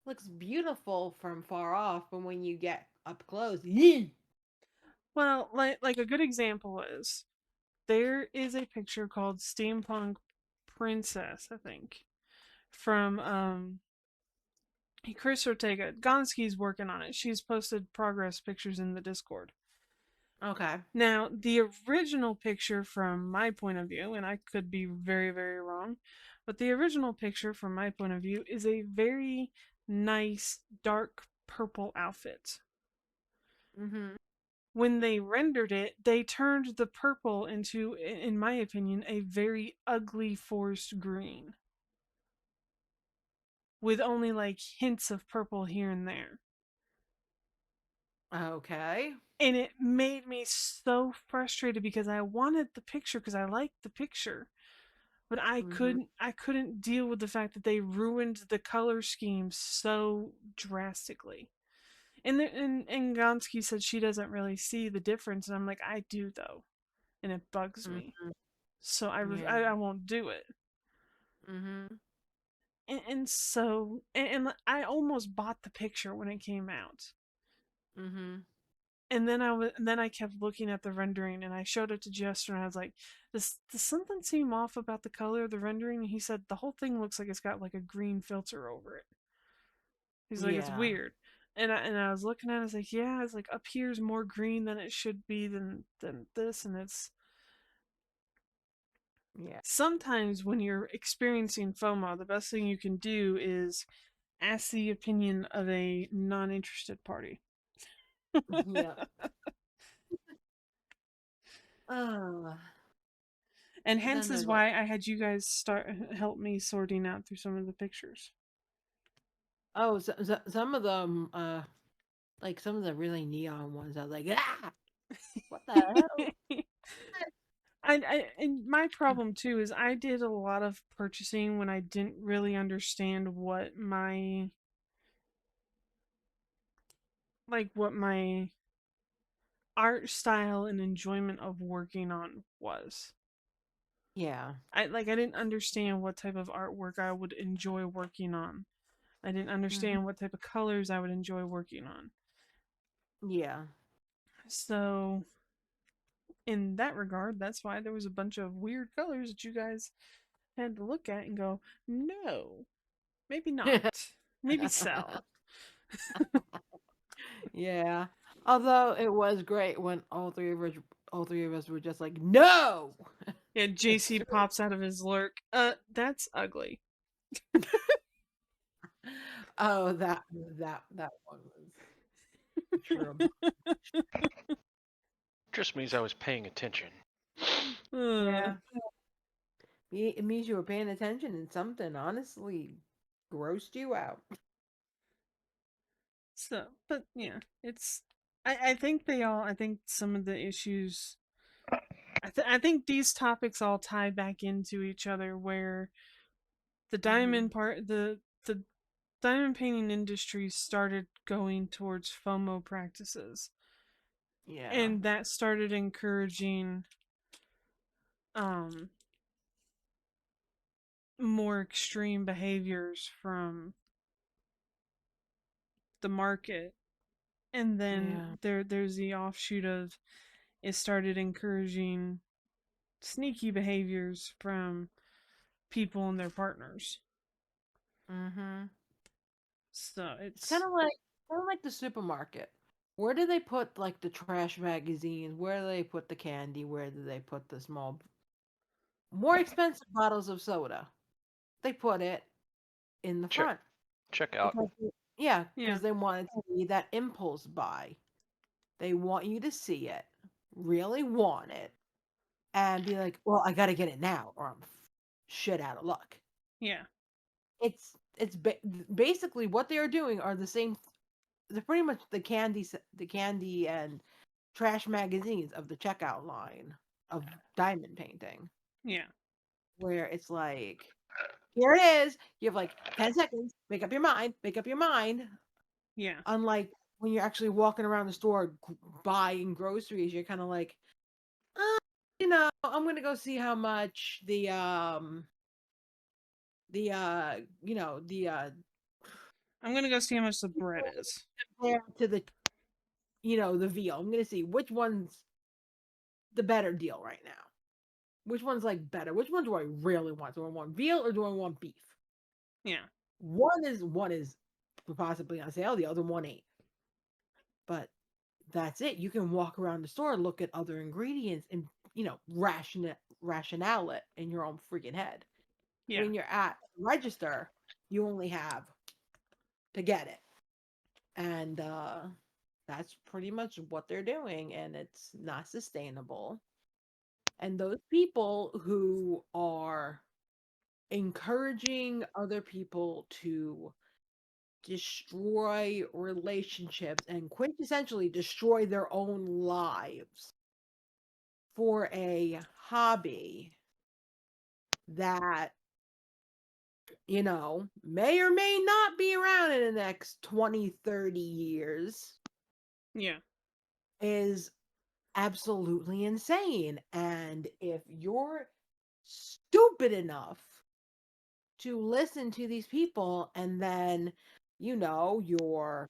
Looks beautiful from far off, but when you get up close, yee! Well, like a good example is there is a picture called Steampunk Princess, I think, from Chris Ortega. Gonski's working on it. She's posted progress pictures in the Discord. Okay. Now, the original picture from my point of view, and I could be very, very wrong, but the original picture from my point of view is a very nice dark purple outfit. Mm-hmm. When they rendered it, they turned the purple into, in my opinion, a very ugly forest green with only like hints of purple here and there. Okay. And it made me so frustrated because I wanted the picture because I liked the picture, but Mm-hmm. I couldn't deal with the fact that they ruined the color scheme so drastically. And Gonski said she doesn't really see the difference, and I'm like, I do though, and it bugs me. Mm-hmm. So Yeah. I won't do it. Mm-hmm. And so and I almost bought the picture when it came out. Mm-hmm. And then I kept looking at the rendering, and I showed it to Jester, and I was like, does something seem off about the color of the rendering? And he said the whole thing looks like it's got like a green filter over it. He's like, it's Yeah. weird. And I was looking at it, I was like, yeah, it's like up here's more green than it should be than this, and it's Yeah. sometimes when you're experiencing FOMO, the best thing you can do is ask the opinion of a non-interested party. Yeah. Uh, And but hence then is there's like, why I had you guys start help me sorting out through some of the pictures. oh, some of them, like some of the really neon ones, I was like, ah, what the hell? And my problem too is I did a lot of purchasing when I didn't really understand what my art style and enjoyment of working on was. Yeah. I didn't understand what type of artwork I would enjoy working on. I didn't Hmm. understand what type of colors I would enjoy working on. Yeah. So in that regard, that's why there was a bunch of weird colors that you guys had to look at and go, no, maybe not. Maybe sell. Yeah. Although it was great when all three of us were just like, no. Yeah, It's JC true. pops out of his lurk. That's ugly. Oh, that one was true. Just means I was paying attention. uh, Yeah. It means you were paying attention and something honestly grossed you out. so, but yeah, it's. I think some of the issues. I think these topics all tie back into each other where the Hmm. diamond part, the diamond painting industry started going towards FOMO practices. Yeah. And that started encouraging um more extreme behaviors from the market. And then Yeah. there's the offshoot of it started encouraging sneaky behaviors from people and their partners. Hmm. So It's it's kind of like the supermarket. Where do they put like the trash magazines? Where do they put the candy? Where do they put the small, more expensive bottles of soda? They put it in the Check front check out. because yeah, yeah, because they want it to be that impulse buy. They want you to see it, really want it, and be like, "Well, I got to get it now, or I'm shit out of luck." yeah, Basically what they are doing are the same. They're pretty much the candy and trash magazines of the checkout line of diamond painting, yeah, where it's like, here it is. You have like 10 seconds. Make up your mind. Make up your mind. yeah, Unlike when you're actually walking around the store buying groceries, you're kind of like, uh, I'm gonna go see how much the I'm gonna go see how much the bread is. compared to the veal. I'm gonna see which one's the better deal right now. Which one's like better? Which one do I really want? Do I want veal or do I want beef? Yeah, One is possibly on sale, the other one ain't. But that's it. You can walk around the store, look at other ingredients, and rationale it in your own freaking head. yeah, When you're at the register, you only have to get it, and that's pretty much what they're doing, and it's not sustainable. And those people who are encouraging other people to destroy relationships and quintessentially destroy their own lives for a hobby that, may or may not be around in the next 20, 30 years yeah, is absolutely insane. And if you're stupid enough to listen to these people and then, you're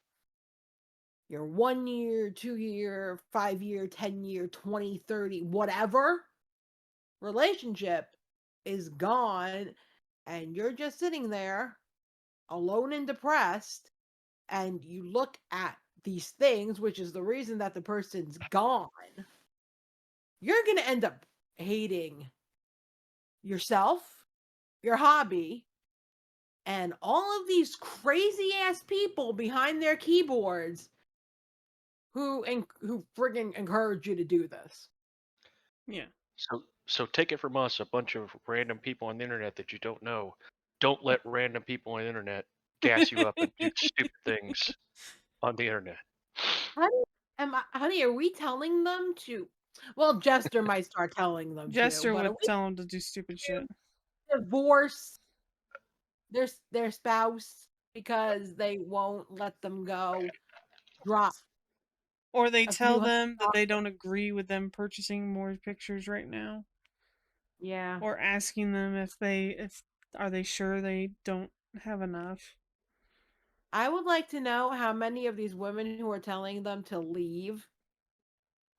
your 1 year, 2 year, 5 year, 10 year, 20, 30, whatever relationship is gone, and you're just sitting there alone and depressed, and you look at these things, which is the reason that the person's gone, you're going to end up hating yourself, your hobby, and all of these crazy ass people behind their keyboards who friggin' encourage you to do this. Yeah. So take it from us, a bunch of random people on the internet that you don't know. Don't let random people on the internet gas you up and do stupid things on the internet. Honey, are we telling them to? Well, Jester might start telling them to, Jester but are would we tell him to do stupid shit. divorce their spouse because they won't let them go? Drop Or they a tell few hundred them that dollars. they don't agree with them purchasing more pictures right now. Yeah. Or asking them if are they sure they don't have enough. I would like to know how many of these women who are telling them to leave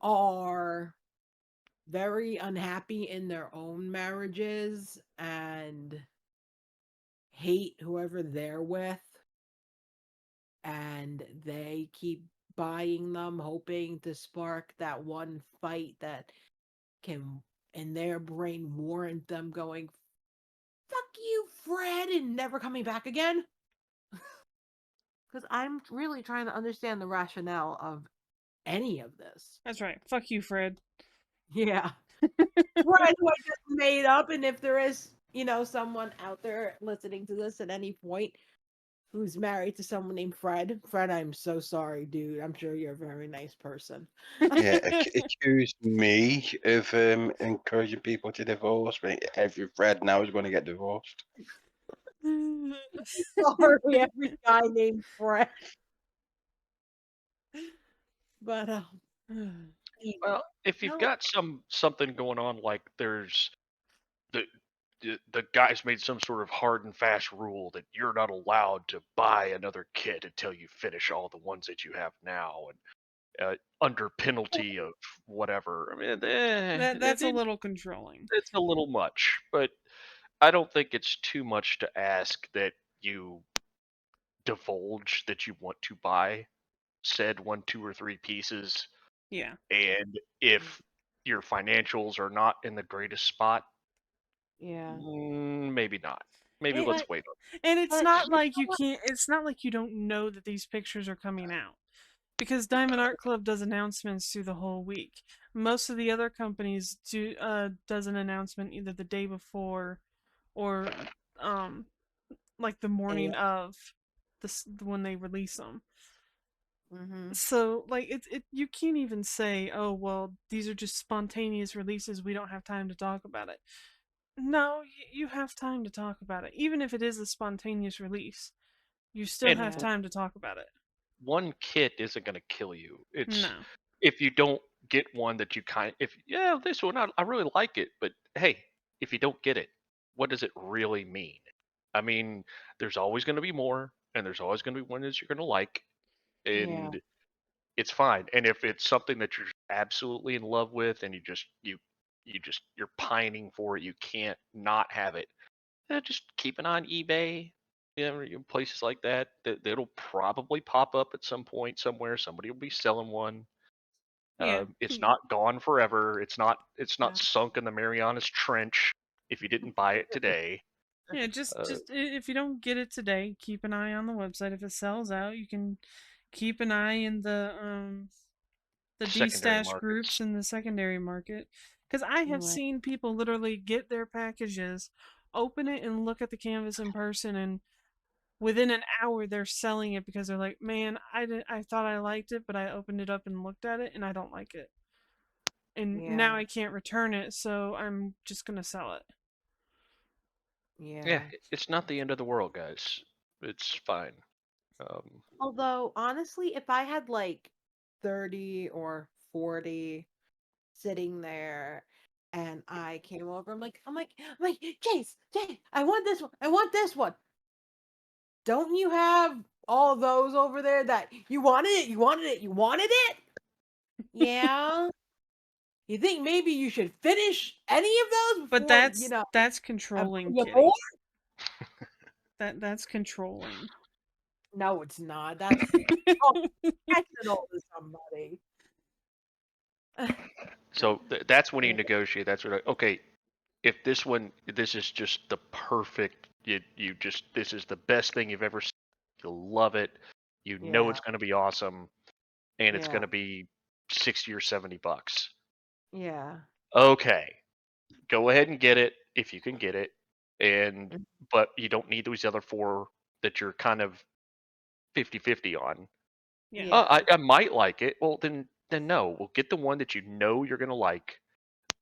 are very unhappy in their own marriages and hate whoever they're with, and they keep buying them, hoping to spark that one fight that can, in their brain, warrant them going, fuck you, Fred, and never coming back again. Because I'm really trying to understand the rationale of any of this. That's right. Fuck you, Fred. Yeah. Fred, who I just made up, and if there is, someone out there listening to this at any point who's married to someone named Fred, Fred, I'm so sorry, dude. I'm sure you're a very nice person. Yeah, accuse me of encouraging people to divorce. But every Fred now is going to get divorced. Sorry, every guy named Fred. But Well, if you've no, got something going on, like there's the the guy's made some sort of hard and fast rule that you're not allowed to buy another kit until you finish all the ones that you have now, and under penalty of whatever. I mean, that's a little controlling. it's a little much, but I don't think it's too much to ask that you divulge that you want to buy said one, two, or three pieces. Yeah. And if your financials are not in the greatest spot, yeah. maybe not. Maybe It, let's But wait. and it's but not you know like you what? can't. It's not like you don't know that these pictures are coming out because Diamond Art Club does announcements through the whole week. Most of the other companies does an announcement either the day before or um like the morning of this when they release them. Mm-hmm. So like it you can't even say, oh well, these are just spontaneous releases, we don't have time to talk about it. No, you have time to talk about it. Even if it is a spontaneous release, you still And have Yeah. time to talk about it. one kit isn't going to kill you. It's No. if you don't get one that you if yeah, this one I really like it, but hey, if you don't get it, what does it really mean? I mean, there's always going to be more, and there's always going to be one that you're going to like, Yeah. and it's fine. And if it's something that you're absolutely in love with, and you're pining for it, you can't not have it. Just keep an eye on eBay, places like that. That'll probably pop up at some point somewhere. Somebody will be selling one. Yeah. It's not gone forever. It's not Yeah. sunk in the Marianas Trench if you didn't buy it today. Yeah, Uh, if you don't get it today, keep an eye on the website. If it sells out, you can keep an eye in the Secondary destash groups markets. in the secondary market because I have Right. seen people literally get their packages, open it and look at the canvas in person, and within an hour they're selling it because they're like, man, I thought I liked it, but I opened it up and looked at it and I don't like it, and now Yeah. I can't return it, so I'm just gonna sell it. Yeah, Yeah. it's not the end of the world, guys. It's fine. Um, Although honestly, if I had like 30 or 40 sitting there and I came over, I'm like, Chase, I want this one. I want this one. Don't you have all those over there that you wanted it, you wanted it, you wanted it. Yeah. You think maybe you should finish any of those But before, you know, that's I controlling, bring you more? Kitty. That's controlling. No, it's not. That's professional to somebody. So that's when you negotiate. That's what. Okay, if this is just the perfect. You just this is the best thing you've ever seen. You'll love it. You know it's Yeah. going to be awesome, and it's going Yeah. to be $60 or $70. Yeah. Okay, go ahead and get it if you can get it, and Mm. but you don't need these other four that you're kind of 50-50 on. Yeah. Yeah. I might like it. Well, then no. We'll get the one that you know you're gonna like,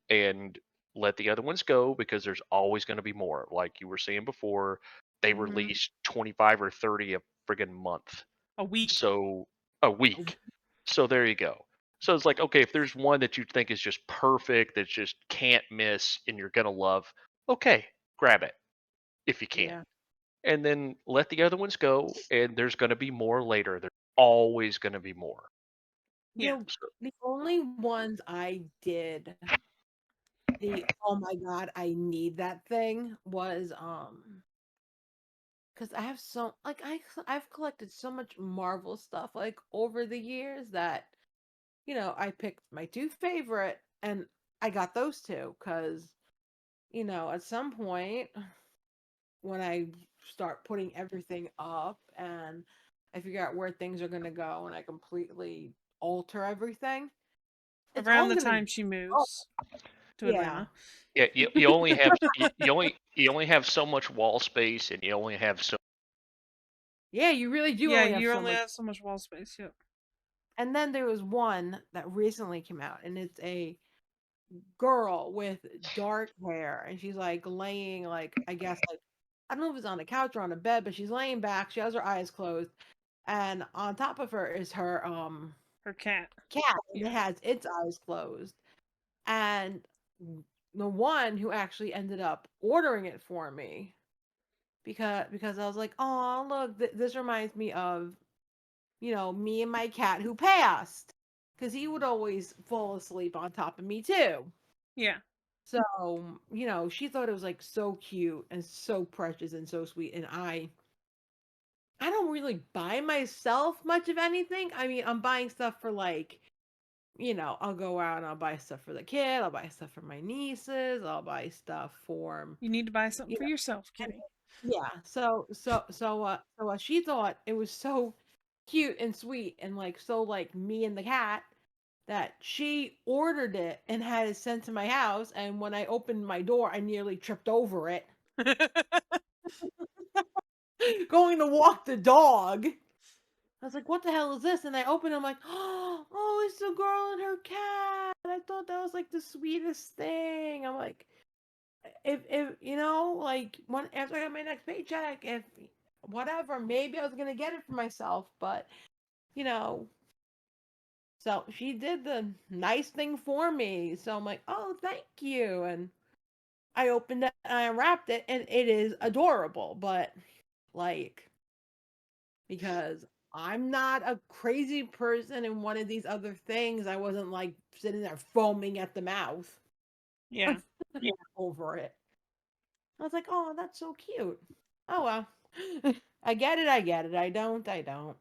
and let the other ones go because there's always going to be more. Like you were saying before, they Mhm. release 25 or 30 a friggin' month. A week. So a week. So there you go. So it's like, okay, if there's one that you think is just perfect, that just can't miss, and you're gonna love, okay, grab it if you can, Yeah. and then let the other ones go. And there's gonna be more later. There's always gonna be more. Yeah. The only ones I did oh my god, I need that thing was because I have I've collected so much Marvel stuff like over the years that I picked my two favorite and I got those two because at some point when I start putting everything up and I figure out where things are gonna go and I completely alter everything, it's Around all the gonna time she oh moves to yeah. Atlanta. Yeah, you only have you only have so much wall space, and you only have so. Yeah, you really do Yeah, only have you so only much. have so much wall space. Yep. And then there was one that recently came out, and it's a girl with dark hair, and she's like laying, like, I guess, like, I don't know if it's on a couch or on a bed, but she's laying back. She has her eyes closed, and on top of her is her Her cat. cat, and it Yeah. has its eyes closed. And the one who actually ended up ordering it for me because I was like, oh look, this reminds me of me and my cat who passed because he would always fall asleep on top of me too. Yeah. So, she thought it was like so cute and so precious and so sweet. And I don't really buy myself much of anything. I mean, I'm buying stuff for like, I'll go out and I'll buy stuff for the kid, I'll buy stuff for my nieces, I'll buy stuff for, You need to buy something you for know, yourself, and Kitty. yeah. So she thought it was so cute and sweet and like so like me and the cat that she ordered it and had it sent to my house. And when I opened my door, I nearly tripped over it going to walk the dog. I was like, what the hell is this? And I opened it, I'm like, oh, it's the girl and her cat. I thought that was like the sweetest thing. I'm like, if like when after I got my next paycheck, if whatever, maybe I was gonna get it for myself, but you know, so she did the nice thing for me. So I'm like, oh, thank you. And I opened it and I unwrapped it, and it is adorable, but like because I'm not a crazy person in one of these other things. I wasn't like sitting there foaming at the mouth Yeah. over it. I was like, oh, that's so cute. Oh well. I get it, I get it. I don't, I don't.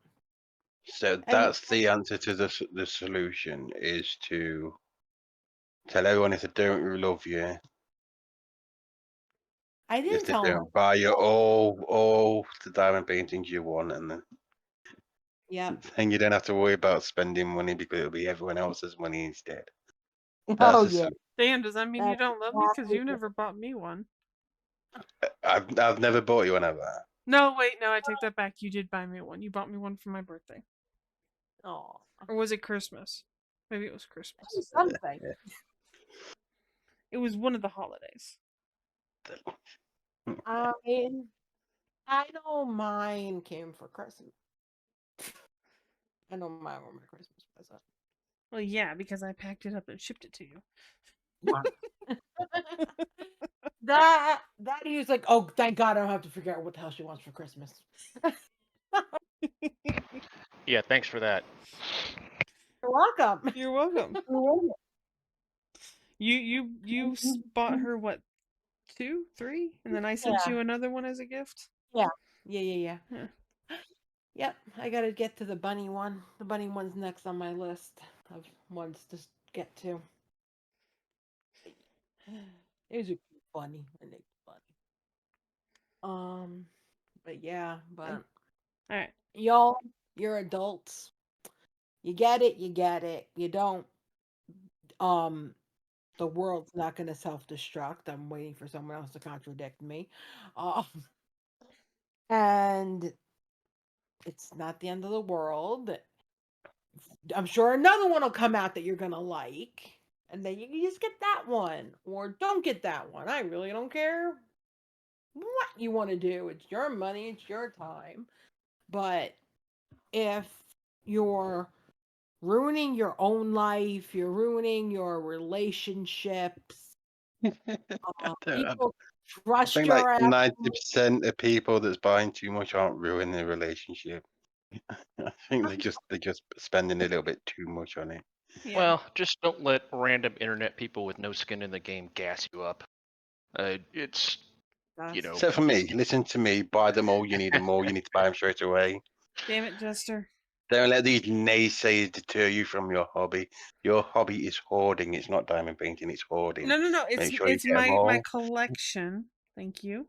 So And that's the answer to the solution is to tell everyone if they don't love you, I if didn't they tell them. don't buy you all the diamond paintings you want, and Yep. then you don't have to worry about spending money because it'll be everyone else's money instead. That's Oh the yeah. Damn, does that mean you That's don't love me? Because exactly you it. never bought me one. I've never bought you one of that. No, wait, no, I take that back. You did buy me one. You bought me one for my birthday. Oh, Or was it Christmas? Maybe it was Christmas. something. It was one of the holidays. I mean, I know mine came for Christmas. I know mine were my Christmas present. Well, yeah, because I packed it up and shipped it to you. That he was like, oh, thank God I don't have to figure out what the hell she wants for Christmas. Yeah, thanks for that. You're welcome. You're welcome. You bought her what, 2, 3, and then I sent you another one as a gift. Yeah. Yeah. Yeah. Yep, I gotta get to the bunny one. The bunny one's next on my list of ones to get to. It was a cute bunny. I think bunny. But yeah, but All right. y'all, you're adults. You get it. You get it. You don't. The world's not gonna self-destruct. I'm waiting for someone else to contradict me. Um, and it's not the end of the world. I'm sure another one will come out that you're gonna like, and then you can just get that one, or don't get that one. I really don't care what you want to do. It's your money, it's your time. But if you're ruining your own life, you're ruining your relationships, people I trust think like your ass. 90% of people that's buying too much aren't ruining their relationship. I think they're just spending a little bit too much on it. Yeah. Well, just don't let random internet people with no skin in the game gas you up. It's you know. Except for me, listen to me. Buy them all. You need them all. You need to buy them straight away. Damn it, Jester. Don't let these naysayers deter you from your hobby. Your hobby is hoarding. It's not diamond painting. It's hoarding. No. Make sure you It's get them my all. collection. Thank you.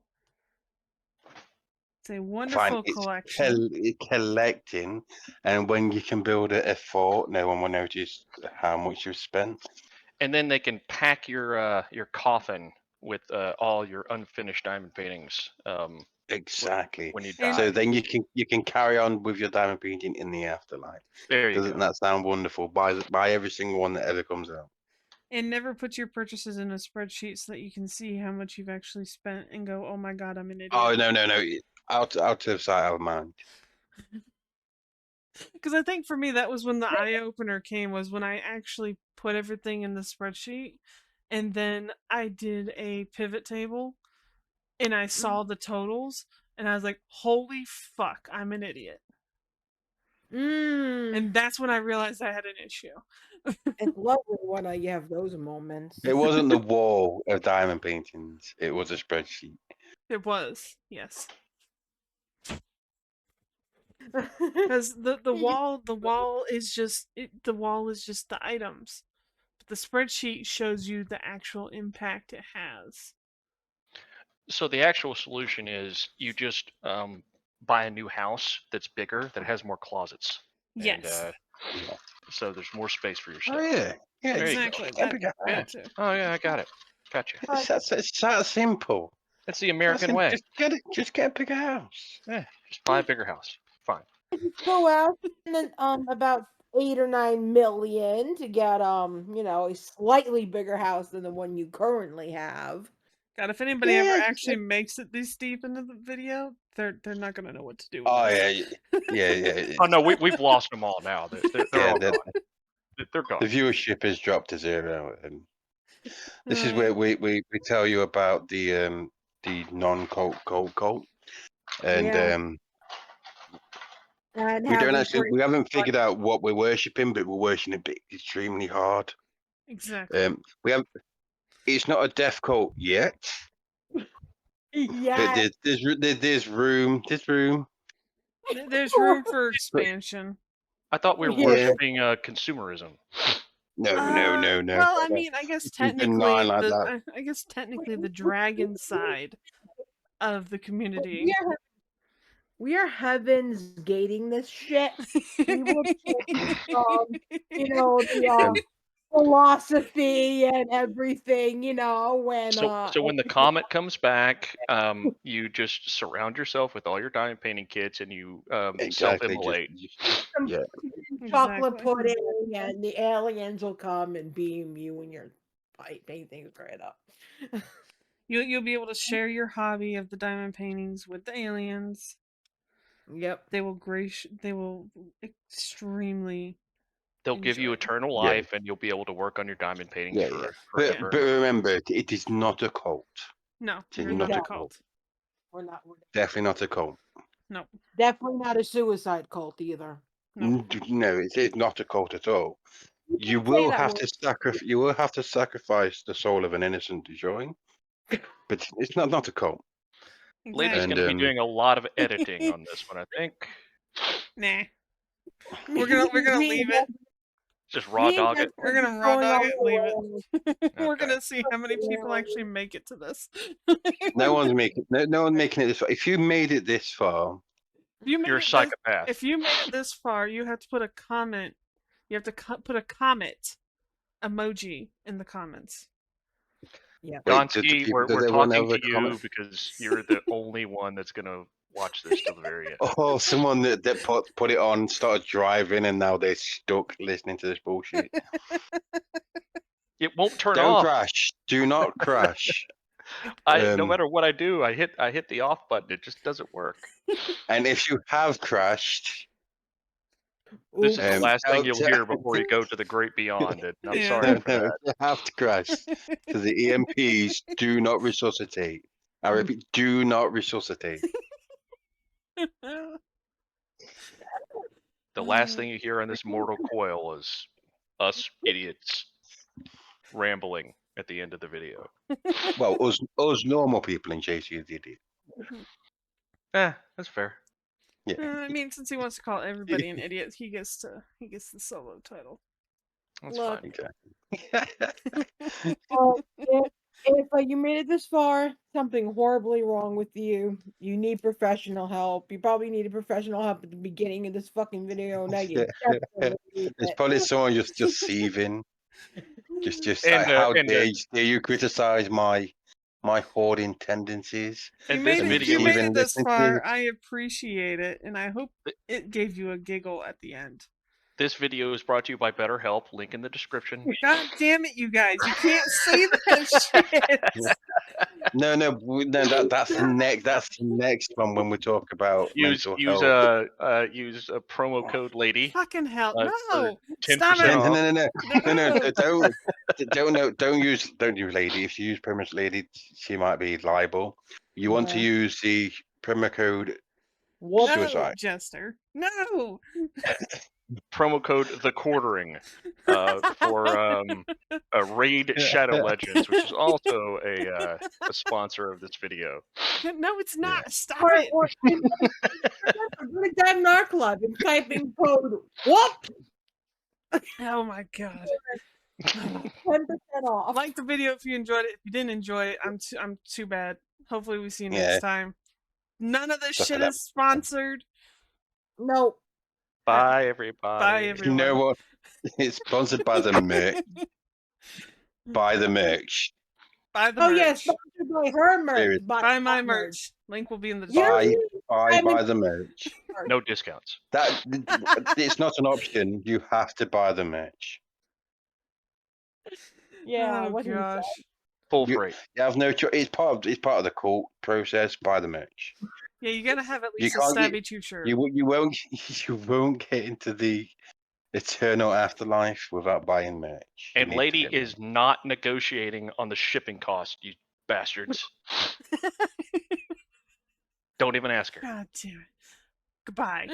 It's a Fine. wonderful It's collection. collecting, and when you can build a fort, no one will notice how much you've spent. And then they can pack your coffin with all your unfinished diamond paintings. Exactly. When you And die. So then you can carry on with your diamond painting in the afterlife. There you Doesn't go. that sound wonderful? Buy every single one that ever comes out. and never put your purchases in a spreadsheet so that you can see how much you've actually spent and go, "Oh my god, I'm an Oh idiot." no. Out of sight, out of mind. Because I think for me that was when the eye opener came, was when I actually put everything in the spreadsheet, and then I did a pivot table, and I saw the totals, and I was like, "Holy fuck, I'm an idiot." And that's when I realized I had an issue. It's lovely when you have those moments. It wasn't the wall of diamond paintings. It was a spreadsheet. It was, yes. Because the wall is just the items, but the spreadsheet shows you the actual impact it has. So the actual solution is you just buy a new house that's bigger, that has more closets, and Yes, so there's more space for your Oh stuff. yeah. There you go. exactly. Get a bigger Yeah. house. That too. Oh yeah, I got it. Gotcha. It's that simple. That's the American way. Just get a bigger house. Yeah, just buy a bigger house. Fine. Go out and then about 8 or 9 million to get a slightly bigger house than the one you currently have. God, if anybody ever Yeah. actually makes it this deep into the video, they're not gonna know what to do with Oh this. yeah. Oh no, we've lost them all now. They're Yeah, all gone. They're gone. the viewership has dropped to 0, and this is Uh, where we tell you about the non-cult cult, and Yeah. And we how don't we actually pretty we haven't much figured out what we're worshipping, but we're worshipping it extremely hard. exactly. We have it's not a death cult yet, but yeah. there's room. There's room for expansion. I thought we were Yeah. worshiping consumerism. No. Well, I mean, I guess Keep in mind technically like that. I guess technically the dragon side of the community. We are heavens gating this shit. We will change the philosophy and everything, when So when the comet comes back, you just surround yourself with all your diamond painting kits, and you Exactly. self-immolate. Yeah. chocolate Exactly. pudding and the aliens will come and beam you and your paintings right up. You'll be able to share your hobby of the diamond paintings with the aliens. Yep. They will extremely They'll give you enjoy it. eternal Yeah. life, and you'll be able to work on your diamond paintings Yeah. forever. But remember, it is not a cult. No, It's you're not not a a cult. cult. We're not. Definitely not a cult. No. Definitely not a suicide cult either. No, it's not a cult at all. You say will that have word. to sacrifice. You will have to sacrifice the soul of an innocent to join, but it's not a cult. Lady's And, going to be doing a lot of editing on this one, I think. Nah. We're gonna leave it. Just raw dog it. We're gonna raw dog it and leave it. We're Okay. gonna see how many people actually make it to this. No one's making it this far. If you made it this far, You're a psychopath. If you made it this far, you have to put a comment. You have to put a comet emoji in the comments. Yeah. Gonski, we're does everyone talking have to a you comment? because you're the only one that's going to watch this till the very end. Oh, someone that put it on, started driving, and now they're stuck listening to this bullshit. It won't turn Don't off. crash. Do not crash. No matter what I do, I hit the off button. It just doesn't work. And if you have crashed, This is the last thing you'll hear tell- before you go to the great beyond. And I'm Yeah. sorry for no, that. you have to crash because the EMPs do not resuscitate. I repeat, do not resuscitate. The last thing you hear on this mortal coil is us idiots rambling at the end of the video. Well, us normal people in JC the idiot. That's fair. Yeah. I mean, since he wants to call everybody an idiot, he gets the solo title. That's Look. fine. If you made it this far, something horribly wrong with you. You need professional help. You probably needed professional help at the beginning of this fucking video. Now you definitely need It's it. probably someone just seething. Just And, how and, dare you criticize my hoarding tendencies? And If this you video, made even it this listening to far, it. I appreciate it, and I hope it gave you a giggle at the end. this video is brought to you by BetterHelp. Link in the description. God damn it, you guys! You can't say that shit. No, that's the next one when we talk about mental Use health. a promo code lady. Fucking hell, for no! 10% Stop it! off. Don't use lady. If you use promo lady, she might be liable. You want to use the promo code No, suicide. Jester, no! Promo code the quartering for Raid Shadow Legends, which is also a sponsor of this video. No, it's not. Yeah. Stop Or it! go to Diamond Club and type in code WHOOP. Oh my god! 10% off. Like the video if you enjoyed it. If you didn't enjoy it, I'm too bad. Hopefully we see you Yeah. next time. None of this Stuff shit like is sponsored. No. Bye, everybody. Bye, You everyone. know what? It's sponsored by the merch. Buy the merch. Buy the Oh merch. yes, sponsored by her merch. Seriously. Buy my merch. Link will be in the description. Buy the merch. No discounts. That it's not an option. You have to buy the merch. Yeah. Oh what he said. gosh. Full You freight. have no choice. It's part of the cult process. Buy the merch. Yeah, you gotta have at You least a can't Stabby 2 shirt. You won't get into the eternal afterlife without buying merch. You And need to lady get is not negotiating on the shipping cost, you bastards. Don't even ask her. God damn it. Goodbye.